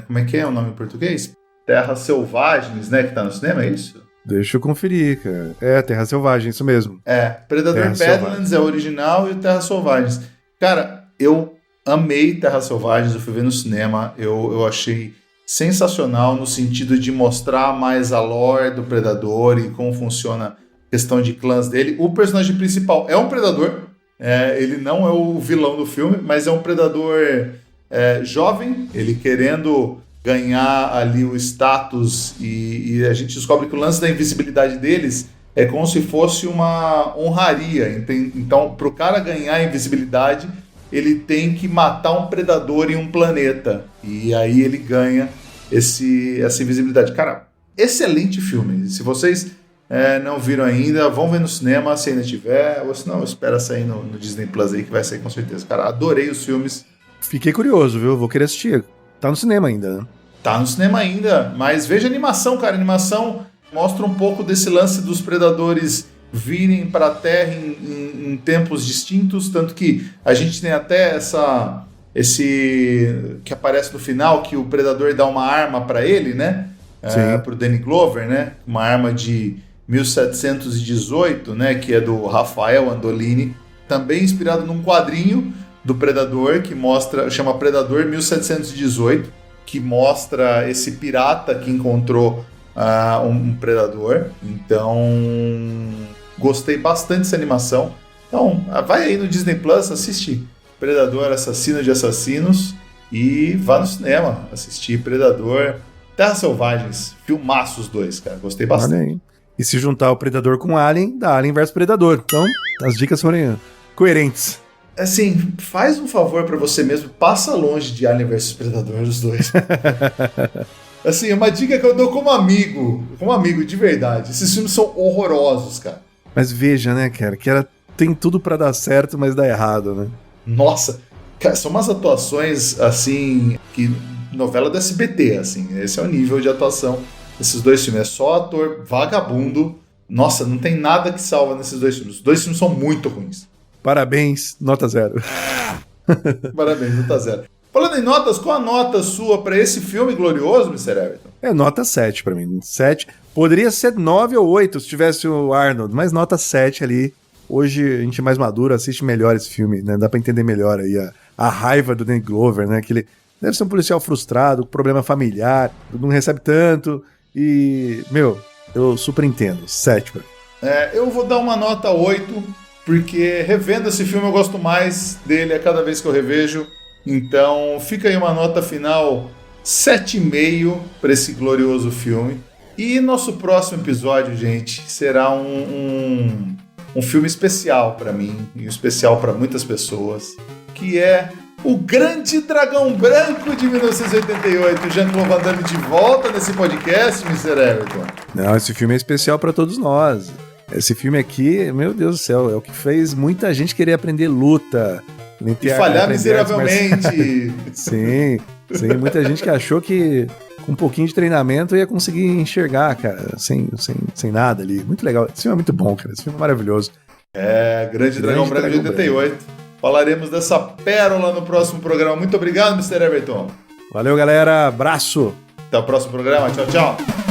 como é que é o nome em português? Terras Selvagens, né, que tá no cinema, é isso? Deixa eu conferir, cara. Terra Selvagem, isso mesmo. Predador Badlands é o original e o Terras Selvagens. Cara, eu amei Terras Selvagens, eu fui ver no cinema, eu achei sensacional no sentido de mostrar mais a lore do Predador e como funciona a questão de clãs dele. O personagem principal é um Predador, ele não é o vilão do filme, mas é um Predador jovem, ele querendo ganhar ali o status e a gente descobre que o lance da invisibilidade deles é como se fosse uma honraria. Então, para o cara ganhar a invisibilidade, ele tem que matar um predador em um planeta. E aí ele ganha essa invisibilidade. Cara, excelente filme. Se vocês não viram ainda, vão ver no cinema, se ainda tiver. Ou se não, espera sair no Disney Plus aí, que vai sair com certeza. Cara, adorei os filmes. Fiquei curioso, viu? Vou querer assistir. Tá no cinema ainda, né? Tá no cinema ainda, mas veja a animação, cara. A animação mostra um pouco desse lance dos predadores virem para a Terra em tempos distintos, tanto que a gente tem até esse que aparece no final, que o predador dá uma arma para ele, né? Pro Danny Glover, né? Uma arma de 1718, né? Que é do Rafael Andolini, também inspirado num quadrinho do Predador que chama Predador 1718, que mostra esse pirata que encontrou um predador. Então, gostei bastante dessa animação. Então, vai aí no Disney Plus, assiste Predador, Assassino de Assassinos e vá no cinema assistir Predador, Terras Selvagens. Filmaço os 2, cara. Gostei bastante. E se juntar o Predador com Alien, dá Alien vs Predador. Então, as dicas foram coerentes. Assim, faz um favor pra você mesmo, passa longe de Alien vs Predador, os 2. Assim, uma dica que eu dou como amigo de verdade. Esses filmes são horrorosos, cara. Mas veja, né, cara, que tem tudo pra dar certo, mas dá errado, né? Nossa, cara, são umas atuações, assim, que novela do SBT, assim. Esse é o nível de atuação desses 2 filmes. É só ator vagabundo. Nossa, não tem nada que salva nesses 2 filmes. Os 2 filmes são muito ruins. Parabéns, nota 0. Parabéns, nota 0. Falando em notas, qual a nota sua pra esse filme glorioso, Mr. Everton? Nota 7 pra mim. 7. Poderia ser 9 ou 8 se tivesse o Arnold, mas nota 7 ali. Hoje a gente é mais maduro, assiste melhor esse filme, né? Dá pra entender melhor aí a raiva do Danny Glover, né? Que ele deve ser um policial frustrado, com problema familiar, não recebe tanto e, eu super entendo. 7 pra mim. Eu vou dar uma nota 8, porque revendo esse filme eu gosto mais dele a cada vez que eu revejo. Então fica aí uma nota final 7,5 para esse glorioso filme. E nosso próximo episódio, gente, será um filme especial para mim e especial para muitas pessoas, que é O Grande Dragão Branco de 1988. Jean-Claude Van Damme de volta nesse podcast, Mr. Everton. Não, esse filme é especial para todos nós. Esse filme aqui, meu Deus do céu, é o que fez muita gente querer aprender luta. E falhar miseravelmente. Sim, muita gente que achou que com um pouquinho de treinamento ia conseguir enxergar, cara, sem nada ali. Muito legal. Esse filme é muito bom, cara. Esse filme é maravilhoso. Grande Dragão Branco de 88. Falaremos dessa pérola no próximo programa. Muito obrigado, Mr. Everton. Valeu, galera. Abraço. Até o próximo programa. Tchau, tchau.